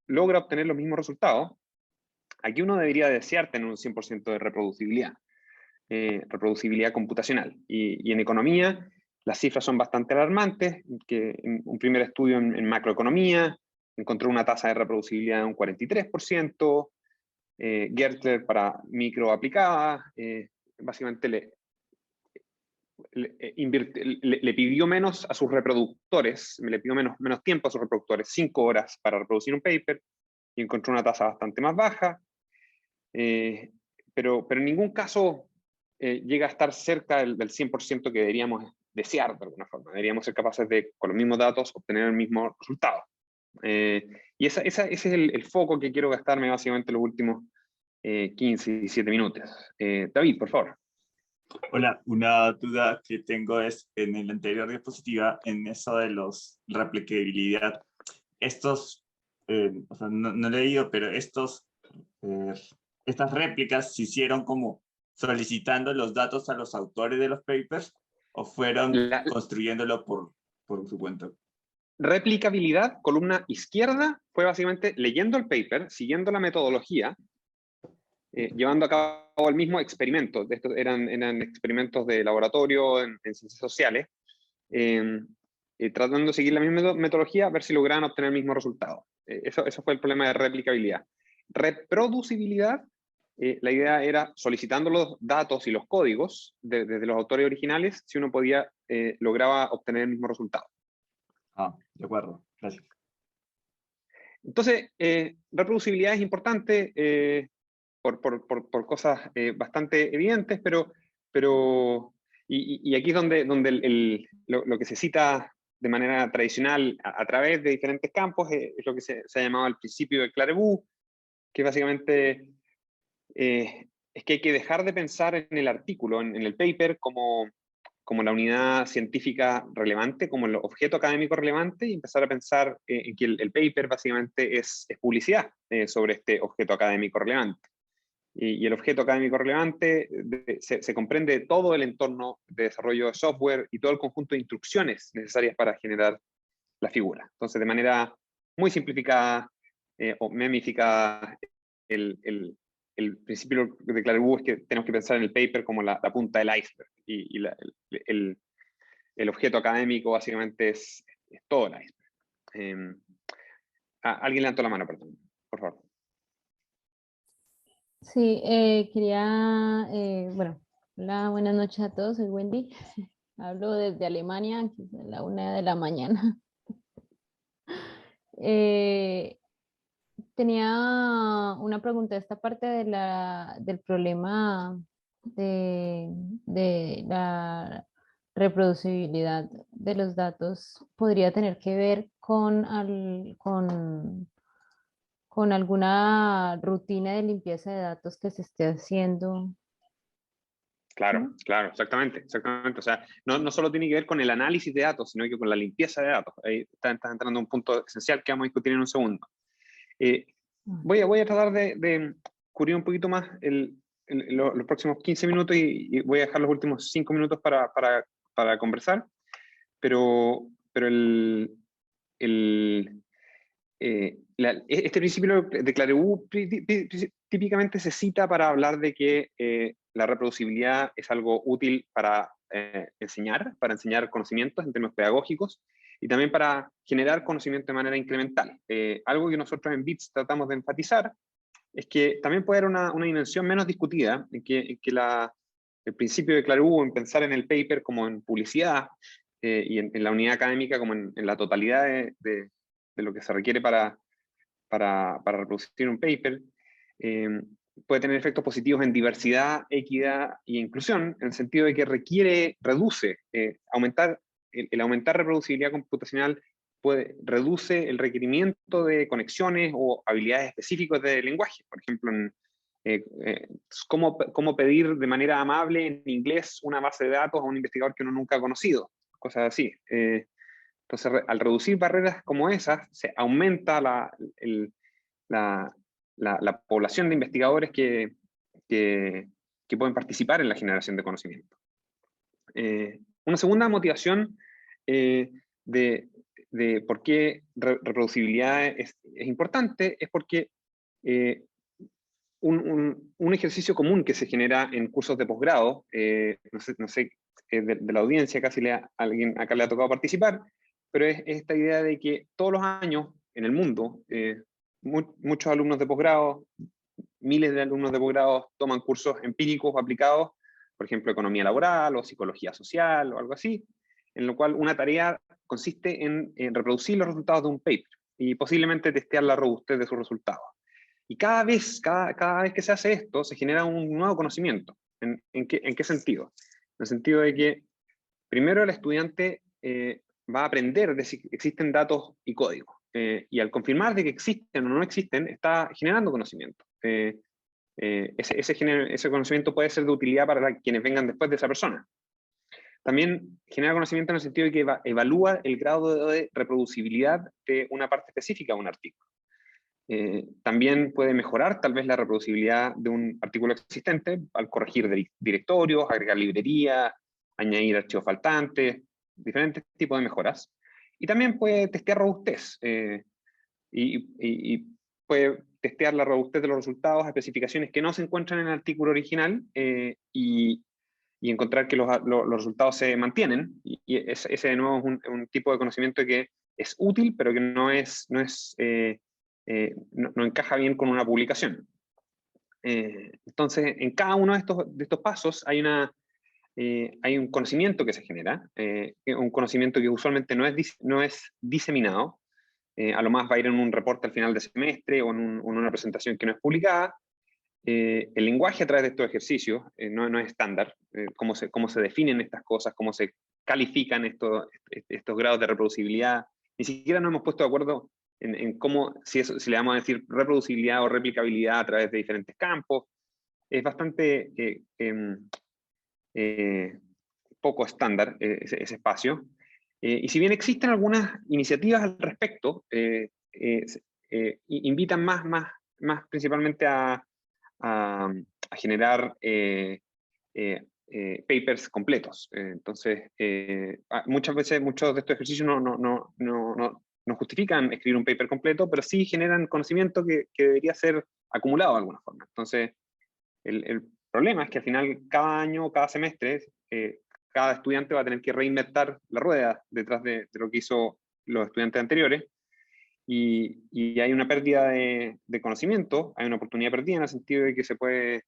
logra obtener los mismos resultados. Aquí uno debería desear tener un 100% de reproducibilidad computacional. Y en economía, las cifras son bastante alarmantes, que en un primer estudio en macroeconomía encontró una tasa de reproducibilidad de un 43%, Gertler para microaplicada, básicamente le pidió menos a sus reproductores, le pidió menos tiempo a sus reproductores, 5 horas para reproducir un paper, y encontró una tasa bastante más baja, pero en ningún caso llega a estar cerca del 100% que deberíamos desear de alguna forma. Deberíamos ser capaces de, con los mismos datos, obtener el mismo resultado. Y ese es el foco que quiero gastarme básicamente los últimos 15, 17 minutos. David, por favor. Hola, una duda que tengo es en el anterior diapositiva, en eso de los replicabilidad. Estos, o sea, no he leído, pero estas réplicas se hicieron como solicitando los datos a los autores de los papers o fueron construyéndolo por su cuenta? Replicabilidad, columna izquierda, fue básicamente leyendo el paper, siguiendo la metodología, llevando a cabo el mismo experimento. Estos eran experimentos de laboratorio en ciencias sociales, tratando de seguir la misma metodología, a ver si lograban obtener el mismo resultado. Eso fue el problema de replicabilidad. Reproducibilidad, la idea era, solicitando los datos y los códigos desde los autores originales, si uno lograba obtener el mismo resultado. De acuerdo, gracias. Entonces, reproducibilidad es importante por cosas bastante evidentes, y aquí es donde lo que se cita de manera tradicional a través de diferentes campos es lo que se ha llamado el principio de Clareboudt, que básicamente es que hay que dejar de pensar en el artículo, en el paper, como la unidad científica relevante, como el objeto académico relevante, y empezar a pensar en que el paper básicamente es publicidad sobre este objeto académico relevante. Y el objeto académico relevante se comprende todo el entorno de desarrollo de software y todo el conjunto de instrucciones necesarias para generar la figura. Entonces, de manera muy simplificada o memificada, el principio de Clareboudt es que tenemos que pensar en el paper como la punta del iceberg, y el objeto académico básicamente es todo el iceberg. Alguien levantó la mano, perdón, por favor. Sí, quería, bueno, hola, buenas noches a todos, soy Wendy, hablo desde Alemania, aquí es la 1 de la mañana. Tenía una pregunta, esta parte del problema de la reproducibilidad de los datos podría tener que ver con alguna rutina de limpieza de datos que se esté haciendo. Claro, claro, exactamente. O sea, no solo tiene que ver con el análisis de datos, sino que con la limpieza de datos. Ahí estás entrando a un punto esencial que vamos a discutir en un segundo. Voy a tratar de cubrir un poquito más los próximos 15 minutos y voy a dejar los últimos 5 minutos para conversar, pero este principio de Clareboudt típicamente se cita para hablar de que la reproducibilidad es algo útil para enseñar conocimientos en términos pedagógicos, y también para generar conocimiento de manera incremental. Algo que nosotros en BITS tratamos de enfatizar es que también puede haber una dimensión menos discutida, en que el principio de Clareboudt, en pensar en el paper como en publicidad, y en la unidad académica como en la totalidad de lo que se requiere para reproducir un paper, puede tener efectos positivos en diversidad, equidad e inclusión, en el sentido de que reduce, el aumentar reproducibilidad computacional reduce el requerimiento de conexiones o habilidades específicas de lenguaje. Por ejemplo, cómo pedir de manera amable en inglés una base de datos a un investigador que uno nunca ha conocido, cosas así. Entonces, al reducir barreras como esas, se aumenta la población de investigadores que pueden participar en la generación de conocimiento. Una segunda motivación de por qué reproducibilidad es importante es porque un ejercicio común que se genera en cursos de posgrado, no sé de la audiencia, casi alguien acá le ha tocado participar, pero es esta idea de que todos los años en el mundo, muchos alumnos de posgrado, miles de alumnos de posgrado toman cursos empíricos o aplicados, por ejemplo, economía laboral o psicología social o algo así, en lo cual una tarea consiste en reproducir los resultados de un paper y posiblemente testear la robustez de sus resultados. Y cada vez que se hace esto, se genera un nuevo conocimiento. ¿En qué sentido? En el sentido de que primero el estudiante va a aprender de si existen datos y códigos. Y al confirmar de que existen o no existen, está generando conocimiento. Ese conocimiento puede ser de utilidad para quienes vengan después de esa persona. También genera conocimiento en el sentido de que evalúa el grado de reproducibilidad de una parte específica de un artículo. También puede mejorar tal vez la reproducibilidad de un artículo existente al corregir directorios, agregar librería, añadir archivos faltantes, diferentes tipos de mejoras. Y también puede testear robustez y puede testear la robustez de los resultados a especificaciones que no se encuentran en el artículo original y encontrar que los resultados se mantienen. Y ese de nuevo es un tipo de conocimiento que es útil, pero que no encaja bien con una publicación. Entonces, en cada uno de estos pasos hay un conocimiento que se genera, un conocimiento que usualmente no es diseminado. A lo más va a ir en un reporte al final de semestre o en una presentación que no es publicada. El lenguaje a través de estos ejercicios no es estándar. Cómo se definen estas cosas, cómo se califican estos grados de reproducibilidad. Ni siquiera nos hemos puesto de acuerdo en cómo, si le vamos a decir reproducibilidad o replicabilidad a través de diferentes campos. Es bastante poco estándar ese espacio. Y si bien existen algunas iniciativas al respecto, invitan más principalmente a generar papers completos. Entonces, muchas veces muchos de estos ejercicios no justifican escribir un paper completo, pero sí generan conocimiento que debería ser acumulado de alguna forma. Entonces, el problema es que al final, cada año, cada semestre, cada estudiante va a tener que reinventar la rueda detrás de lo que hizo los estudiantes anteriores, y hay una pérdida de conocimiento, hay una oportunidad perdida en el sentido de que se podría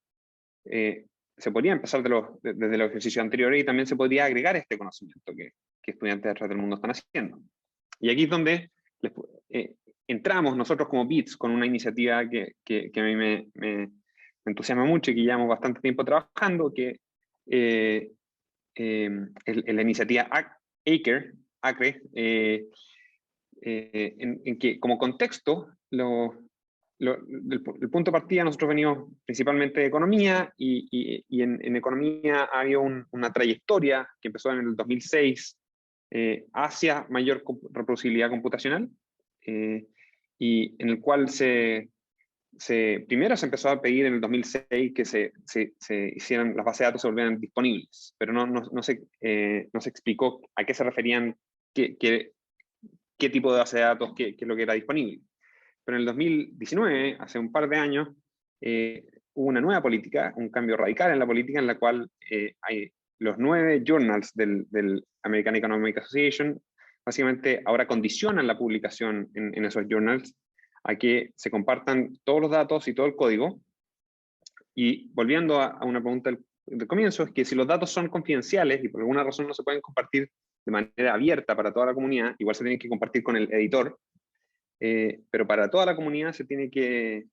empezar desde los ejercicios anteriores, y también se podría agregar este conocimiento que estudiantes detrás del mundo están haciendo. Y aquí es donde entramos nosotros como BITS con una iniciativa que a mí me entusiasma mucho y que llevamos bastante tiempo trabajando, que es la iniciativa ACRE, en que como contexto, el punto de partida, nosotros venimos principalmente de economía, y en economía ha habido una trayectoria que empezó en el 2006 hacia mayor reproducibilidad computacional, y en el cual primero se empezó a pedir en el 2006 que se hicieran, las bases de datos se volvieran disponibles, pero no se explicó a qué se referían, qué tipo de base de datos, qué es lo que era disponible. Pero en el 2019, hace un par de años, hubo una nueva política, un cambio radical en la política, en la cual hay los 9 journals del American Economic Association, básicamente ahora condicionan la publicación en esos journals a que se compartan todos los datos y todo el código. Y volviendo a una pregunta del comienzo, es que si los datos son confidenciales y por alguna razón no se pueden compartir de manera abierta para toda la comunidad, igual se tiene que compartir con el editor, pero para toda la comunidad se tiene que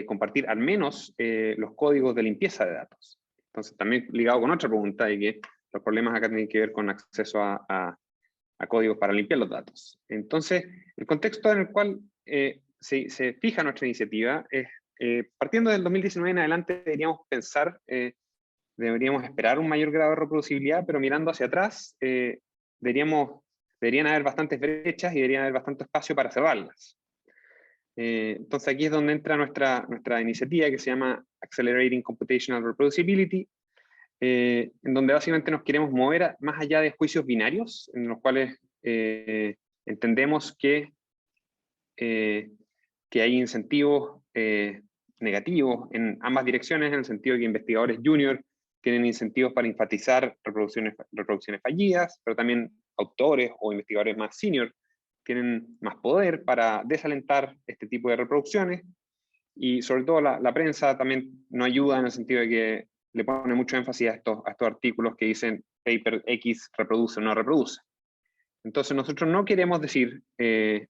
compartir al menos los códigos de limpieza de datos. Entonces, también ligado con otra pregunta, y que los problemas acá tienen que ver con acceso a códigos para limpiar los datos. Entonces, el contexto en el cual se fija nuestra iniciativa es, partiendo del 2019 en adelante, deberíamos esperar un mayor grado de reproducibilidad, pero mirando hacia atrás, deberían haber bastantes brechas y deberían haber bastante espacio para cerrarlas. Entonces aquí es donde entra nuestra iniciativa, que se llama Accelerating Computational Reproducibility, en donde básicamente nos queremos mover más allá de juicios binarios, en los cuales entendemos que hay incentivos negativos en ambas direcciones, en el sentido de que investigadores junior tienen incentivos para enfatizar reproducciones fallidas, pero también autores o investigadores más senior tienen más poder para desalentar este tipo de reproducciones, y sobre todo la prensa también no ayuda, en el sentido de que le pone mucho énfasis a estos artículos que dicen paper X reproduce o no reproduce. Entonces nosotros no queremos decir que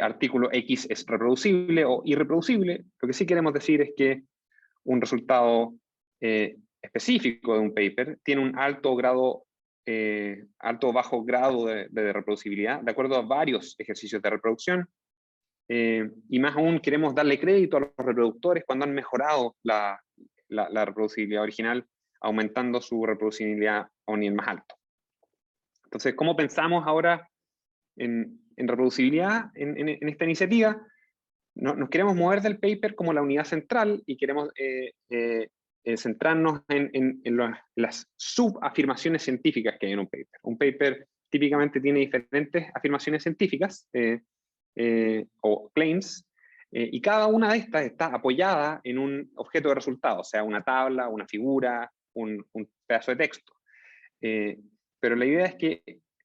artículo X es reproducible o irreproducible. Lo que sí queremos decir es que un resultado específico de un paper tiene un alto o bajo grado de reproducibilidad, de acuerdo a varios ejercicios de reproducción, y más aún queremos darle crédito a los reproductores cuando han mejorado la reproducibilidad original, aumentando su reproducibilidad a un nivel más alto. Entonces, ¿cómo pensamos ahora en reproducibilidad en esta iniciativa? nos queremos mover del paper como la unidad central y queremos centrarnos en las subafirmaciones científicas que hay en un paper. Un paper típicamente tiene diferentes afirmaciones científicas o claims, y cada una de estas está apoyada en un objeto de resultado, o sea, una tabla, una figura, un pedazo de texto. Pero la idea es que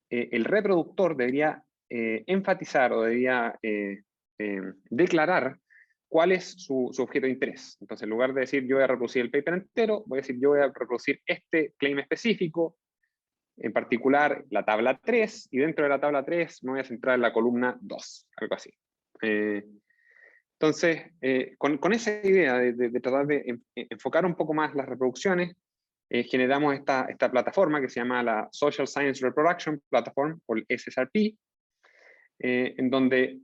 el reproductor debería enfatizar o debería declarar cuál es su objeto de interés. Entonces, en lugar de decir yo voy a reproducir el paper entero, voy a decir yo voy a reproducir este claim específico, en particular la tabla 3, y dentro de la tabla 3 me voy a centrar en la columna 2, algo así. Entonces, con esa idea de tratar de enfocar un poco más las reproducciones, generamos esta plataforma que se llama la Social Science Reproduction Platform, o el SSRP, en donde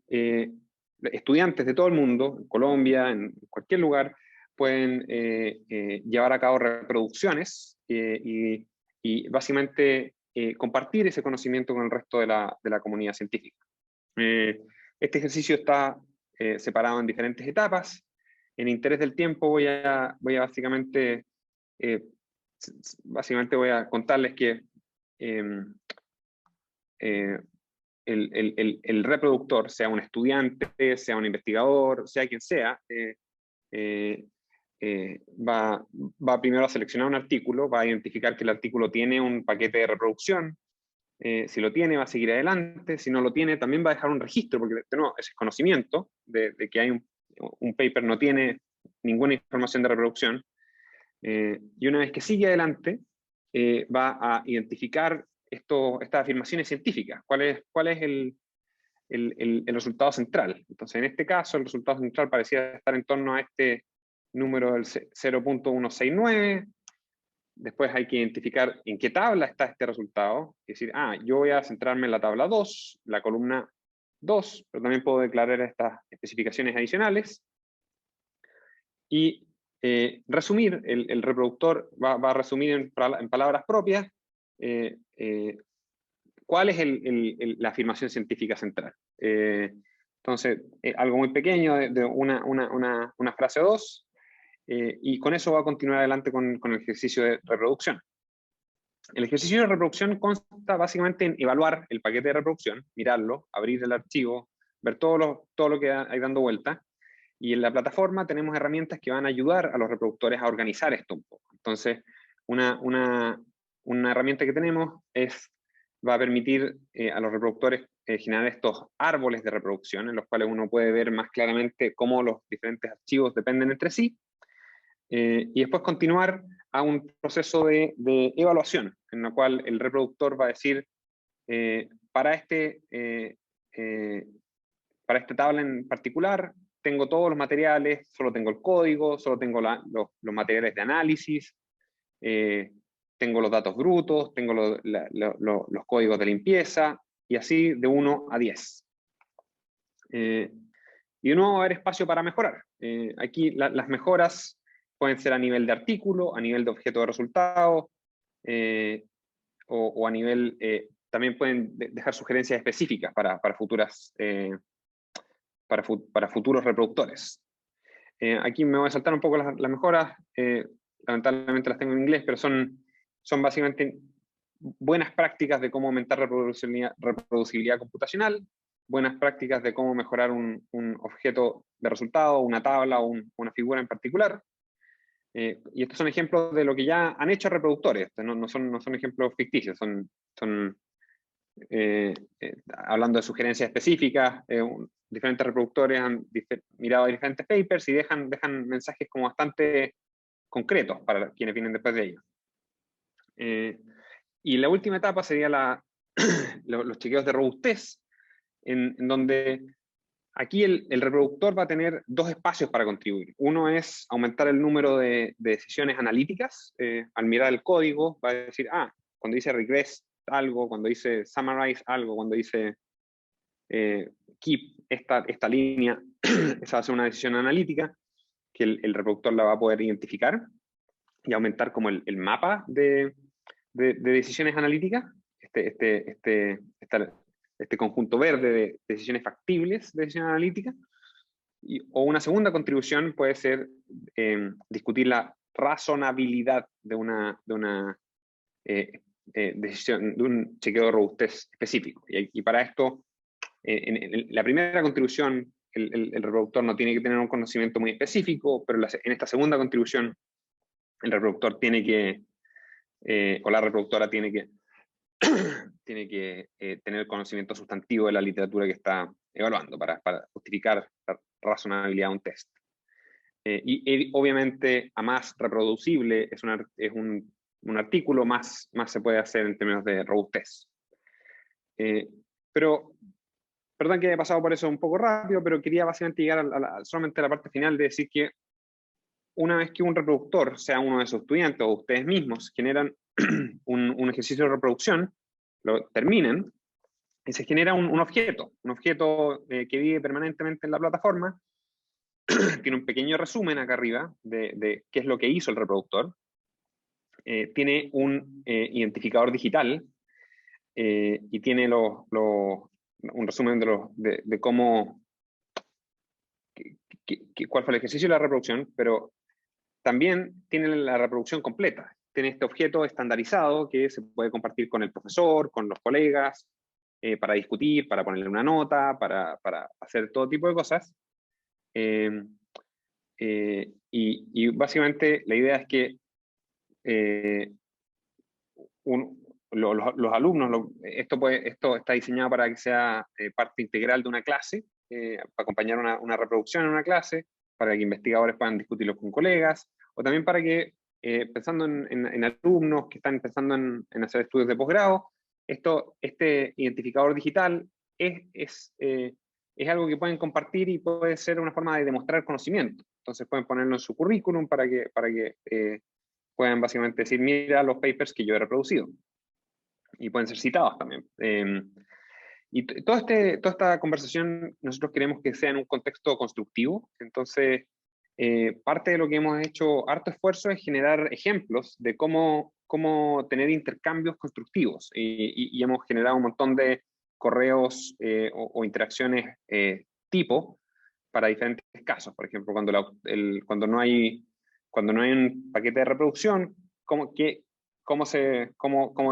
estudiantes de todo el mundo, en Colombia, en cualquier lugar, pueden llevar a cabo reproducciones y básicamente compartir ese conocimiento con el resto de la comunidad científica. Este ejercicio está separado en diferentes etapas. En interés del tiempo voy a básicamente voy a contarles que el reproductor, sea un estudiante, sea un investigador, sea quien sea, va primero a seleccionar un artículo, va a identificar que el artículo tiene un paquete de reproducción. Si lo tiene, va a seguir adelante. Si no lo tiene, también va a dejar un registro, porque de nuevo, ese es conocimiento de que hay un paper no tiene ninguna información de reproducción. Y una vez que sigue adelante, va a identificar estas afirmaciones científicas. ¿Cuál es el resultado central? Entonces, en este caso, el resultado central parecía estar en torno a este número del 0.169. Después hay que identificar en qué tabla está este resultado. Es decir, yo voy a centrarme en la tabla 2, la columna 2, pero también puedo declarar estas especificaciones adicionales. Y resumir, el reproductor va a resumir en palabras propias cuál es la afirmación científica central. Entonces, algo muy pequeño de una frase o dos, y con eso va a continuar adelante con el ejercicio de reproducción. El ejercicio de reproducción consta básicamente en evaluar el paquete de reproducción, mirarlo, abrir el archivo, ver todo lo que hay dando vuelta, y en la plataforma tenemos herramientas que van a ayudar a los reproductores a organizar esto un poco. Entonces, una herramienta que tenemos va a permitir a los reproductores generar estos árboles de reproducción, en los cuales uno puede ver más claramente cómo los diferentes archivos dependen entre sí, y después continuar a un proceso de evaluación, en el cual el reproductor va a decir, para esta tabla en particular, tengo todos los materiales, solo tengo el código, solo tengo los materiales de análisis, tengo los datos brutos, tengo los códigos de limpieza, y así de 1 a 10. Y de nuevo va a haber espacio para mejorar. Aquí las mejoras pueden ser a nivel de artículo, a nivel de objeto de resultado, o a nivel, también pueden dejar sugerencias específicas para futuros reproductores. Aquí me voy a saltar un poco las mejoras, lamentablemente las tengo en inglés, pero son básicamente buenas prácticas de cómo aumentar reproducibilidad computacional, buenas prácticas de cómo mejorar un objeto de resultado, una tabla o una figura en particular. Y estos son ejemplos de lo que ya han hecho reproductores, no son ejemplos ficticios, hablando de sugerencias específicas, diferentes reproductores han mirado diferentes papers y dejan mensajes como bastante concretos para quienes vienen después de ellos. Y la última etapa sería los chequeos de robustez, en donde aquí el reproductor va a tener dos espacios para contribuir. Uno es aumentar el número de decisiones analíticas. Al mirar el código va a decir, cuando dice regress algo, cuando dice summarize algo, cuando dice keep esta línea, esa va a ser una decisión analítica que el reproductor la va a poder identificar y aumentar como el mapa de decisiones analíticas, este conjunto verde de decisiones factibles de decisión analítica. o una segunda contribución puede ser discutir la razonabilidad de una decisión, de un chequeo de robustez específico. Y para esto, en la primera contribución, el reproductor no tiene que tener un conocimiento muy específico, pero en esta segunda contribución, el reproductor tiene que, o la reproductora tiene que tener conocimiento sustantivo de la literatura que está evaluando para justificar la razonabilidad de un test. Y obviamente, a más reproducible es un artículo, más se puede hacer en términos de robustez. Pero, perdón que haya pasado por eso un poco rápido, pero quería básicamente llegar solamente a la parte final de decir que una vez que un reproductor, sea uno de sus estudiantes o ustedes mismos, generan un ejercicio de reproducción, lo terminen, y se genera un objeto que vive permanentemente en la plataforma. Tiene un pequeño resumen acá arriba de qué es lo que hizo el reproductor. Tiene un identificador digital y tiene un resumen de cómo, cuál fue el ejercicio de la reproducción, pero también tiene la reproducción completa. Tiene este objeto estandarizado que se puede compartir con el profesor, con los colegas, para discutir, para ponerle una nota, para hacer todo tipo de cosas. Y básicamente la idea es que los alumnos, esto está diseñado para que sea parte integral de una clase, para acompañar una reproducción en una clase, para que investigadores puedan discutirlo con colegas, o también para que, pensando en alumnos que están pensando en hacer estudios de posgrado, este identificador digital es algo que pueden compartir y puede ser una forma de demostrar conocimiento. Entonces pueden ponerlo en su currículum para que puedan básicamente decir, mira los papers que yo he reproducido. Y pueden ser citados también. Y toda esta conversación nosotros queremos que sea en un contexto constructivo. Entonces, parte de lo que hemos hecho harto esfuerzo es generar ejemplos de cómo tener intercambios constructivos. Y hemos generado un montón de correos o interacciones tipo para diferentes casos. Por ejemplo, cuando no hay un paquete de reproducción, cómo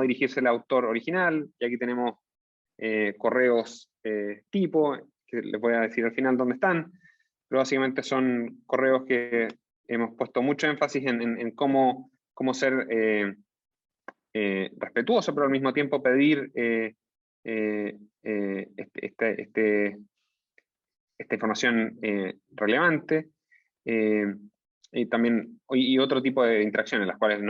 dirigirse al autor original. Y aquí tenemos correos tipo, que les voy a decir al final dónde están, pero básicamente son correos que hemos puesto mucho énfasis en cómo ser respetuoso, pero al mismo tiempo pedir esta información relevante, y también otro tipo de interacciones, las cuales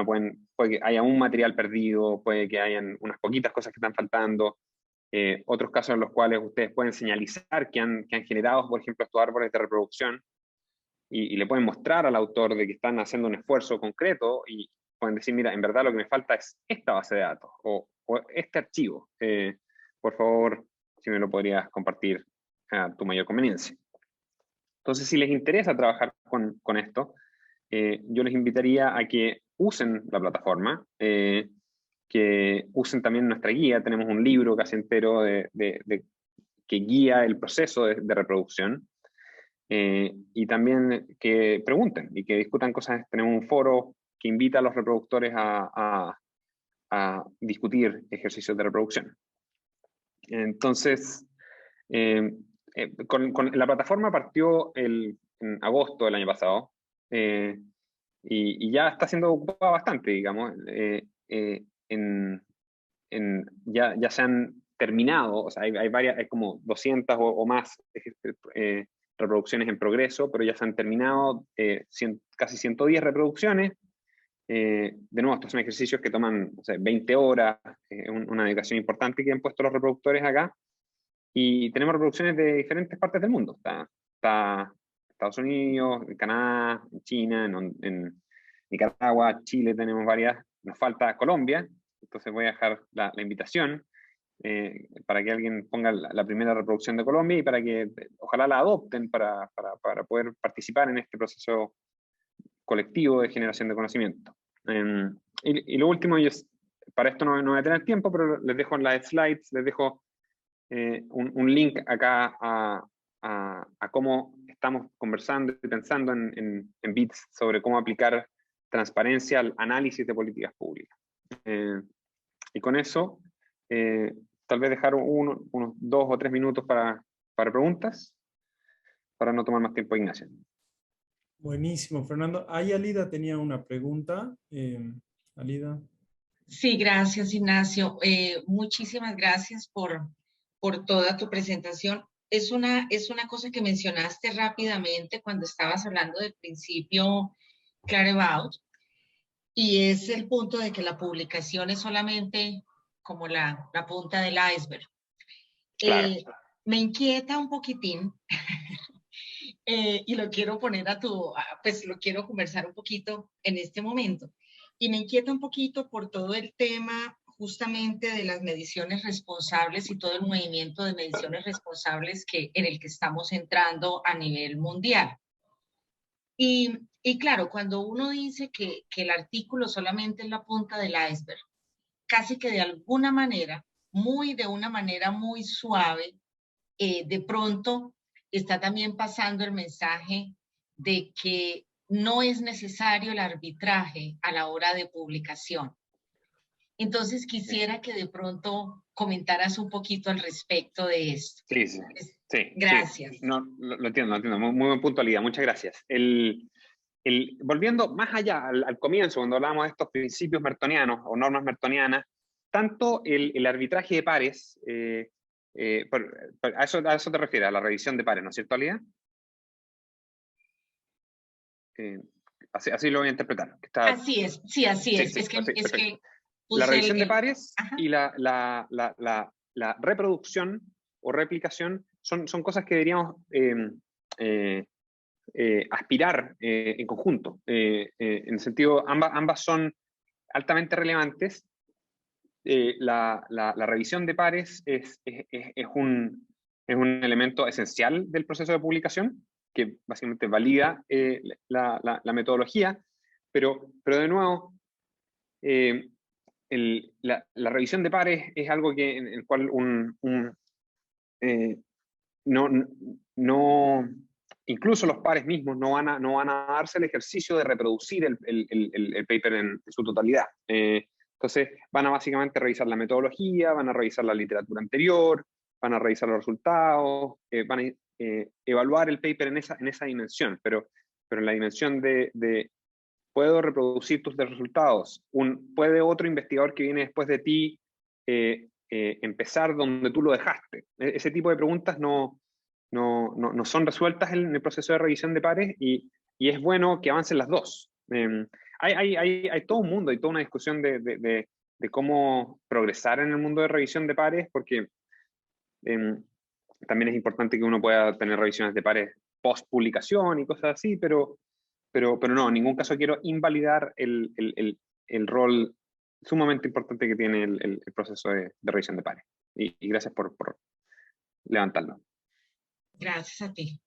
puede que haya un material perdido, puede que hayan unas poquitas cosas que están faltando, otros casos en los cuales ustedes pueden señalizar que han generado, por ejemplo, estos árboles de reproducción, y le pueden mostrar al autor de que están haciendo un esfuerzo concreto, y pueden decir, mira, en verdad lo que me falta es esta base de datos, o este archivo. Por favor, si me lo podrías compartir a tu mayor conveniencia. Entonces, si les interesa trabajar con esto, yo les invitaría a que usen la plataforma, que usen también nuestra guía. Tenemos un libro casi entero que guía el proceso de reproducción, y también que pregunten y que discutan cosas. Tenemos un foro que invita a los reproductores a discutir ejercicios de reproducción. Entonces, la plataforma partió en agosto del año pasado, y ya está siendo ocupada bastante, digamos. Ya se han terminado, o sea, hay como 200 o más reproducciones en progreso, pero ya se han terminado casi 110 reproducciones. De nuevo, estos son ejercicios que toman, o sea, 20 horas, una dedicación importante que han puesto los reproductores acá. Y tenemos reproducciones de diferentes partes del mundo. Está Estados Unidos, en Canadá, en China, en Nicaragua, Chile tenemos varias. Nos falta Colombia, entonces voy a dejar la invitación para que alguien ponga la primera reproducción de Colombia y para que ojalá la adopten para poder participar en este proceso colectivo de generación de conocimiento. Y lo último, para esto no voy a tener tiempo, pero les dejo en las slides, les dejo un link acá a cómo estamos conversando y pensando en BITS sobre cómo aplicar transparencia al análisis de políticas públicas. Y con eso, tal vez dejar unos 2 o 3 minutos para preguntas, para no tomar más tiempo, Ignacio. Buenísimo, Fernando. Ahí Alida tenía una pregunta. Alida. Sí, gracias, Ignacio. Muchísimas gracias por toda tu presentación. Es una cosa que mencionaste rápidamente cuando estabas hablando del principio Claerbout, y es el punto de que la publicación es solamente como la punta del iceberg. Claro. Me inquieta un poquitín y lo quiero poner pues lo quiero conversar un poquito en este momento. Y me inquieta un poquito por todo el tema justamente de las mediciones responsables y todo el movimiento de mediciones responsables en el que estamos entrando a nivel mundial. Y claro, cuando uno dice que el artículo solamente es la punta del iceberg, casi que de alguna manera, de una manera muy suave, de pronto está también pasando el mensaje de que no es necesario el arbitraje a la hora de publicación. Entonces quisiera que de pronto comentaras un poquito al respecto de esto. Sí. Gracias. Sí. No, lo entiendo. Muy buen punto, Alida. Muchas gracias. Volviendo más allá, al comienzo, cuando hablábamos de estos principios mertonianos o normas mertonianas, tanto el arbitraje de pares, a eso te refieres, a la revisión de pares, ¿no es cierto, Alida? Así lo voy a interpretar. Así es, sí, así es. Sí, es que la revisión de pares Ajá. y la reproducción o replicación son cosas que deberíamos aspirar en conjunto. En el sentido, ambas son altamente relevantes. La revisión de pares es un elemento esencial del proceso de publicación, que básicamente valida la metodología, pero de nuevo, la revisión de pares es algo en el cual incluso los pares mismos no van a darse el ejercicio de reproducir el paper en su totalidad. Entonces van a básicamente revisar la metodología, van a revisar la literatura anterior, van a revisar los resultados, van a evaluar el paper en esa dimensión, pero en la dimensión de puedo reproducir tus resultados. ¿Puede otro investigador que viene después de ti empezar donde tú lo dejaste? Ese tipo de preguntas no son resueltas en el proceso de revisión de pares y es bueno que avancen las dos. Hay todo un mundo, hay toda una discusión de cómo progresar en el mundo de revisión de pares, porque también es importante que uno pueda tener revisiones de pares post publicación y cosas así, pero no, en ningún caso quiero invalidar el rol sumamente importante que tiene el proceso de revisión de pares. Y gracias por levantarlo. Gracias a ti.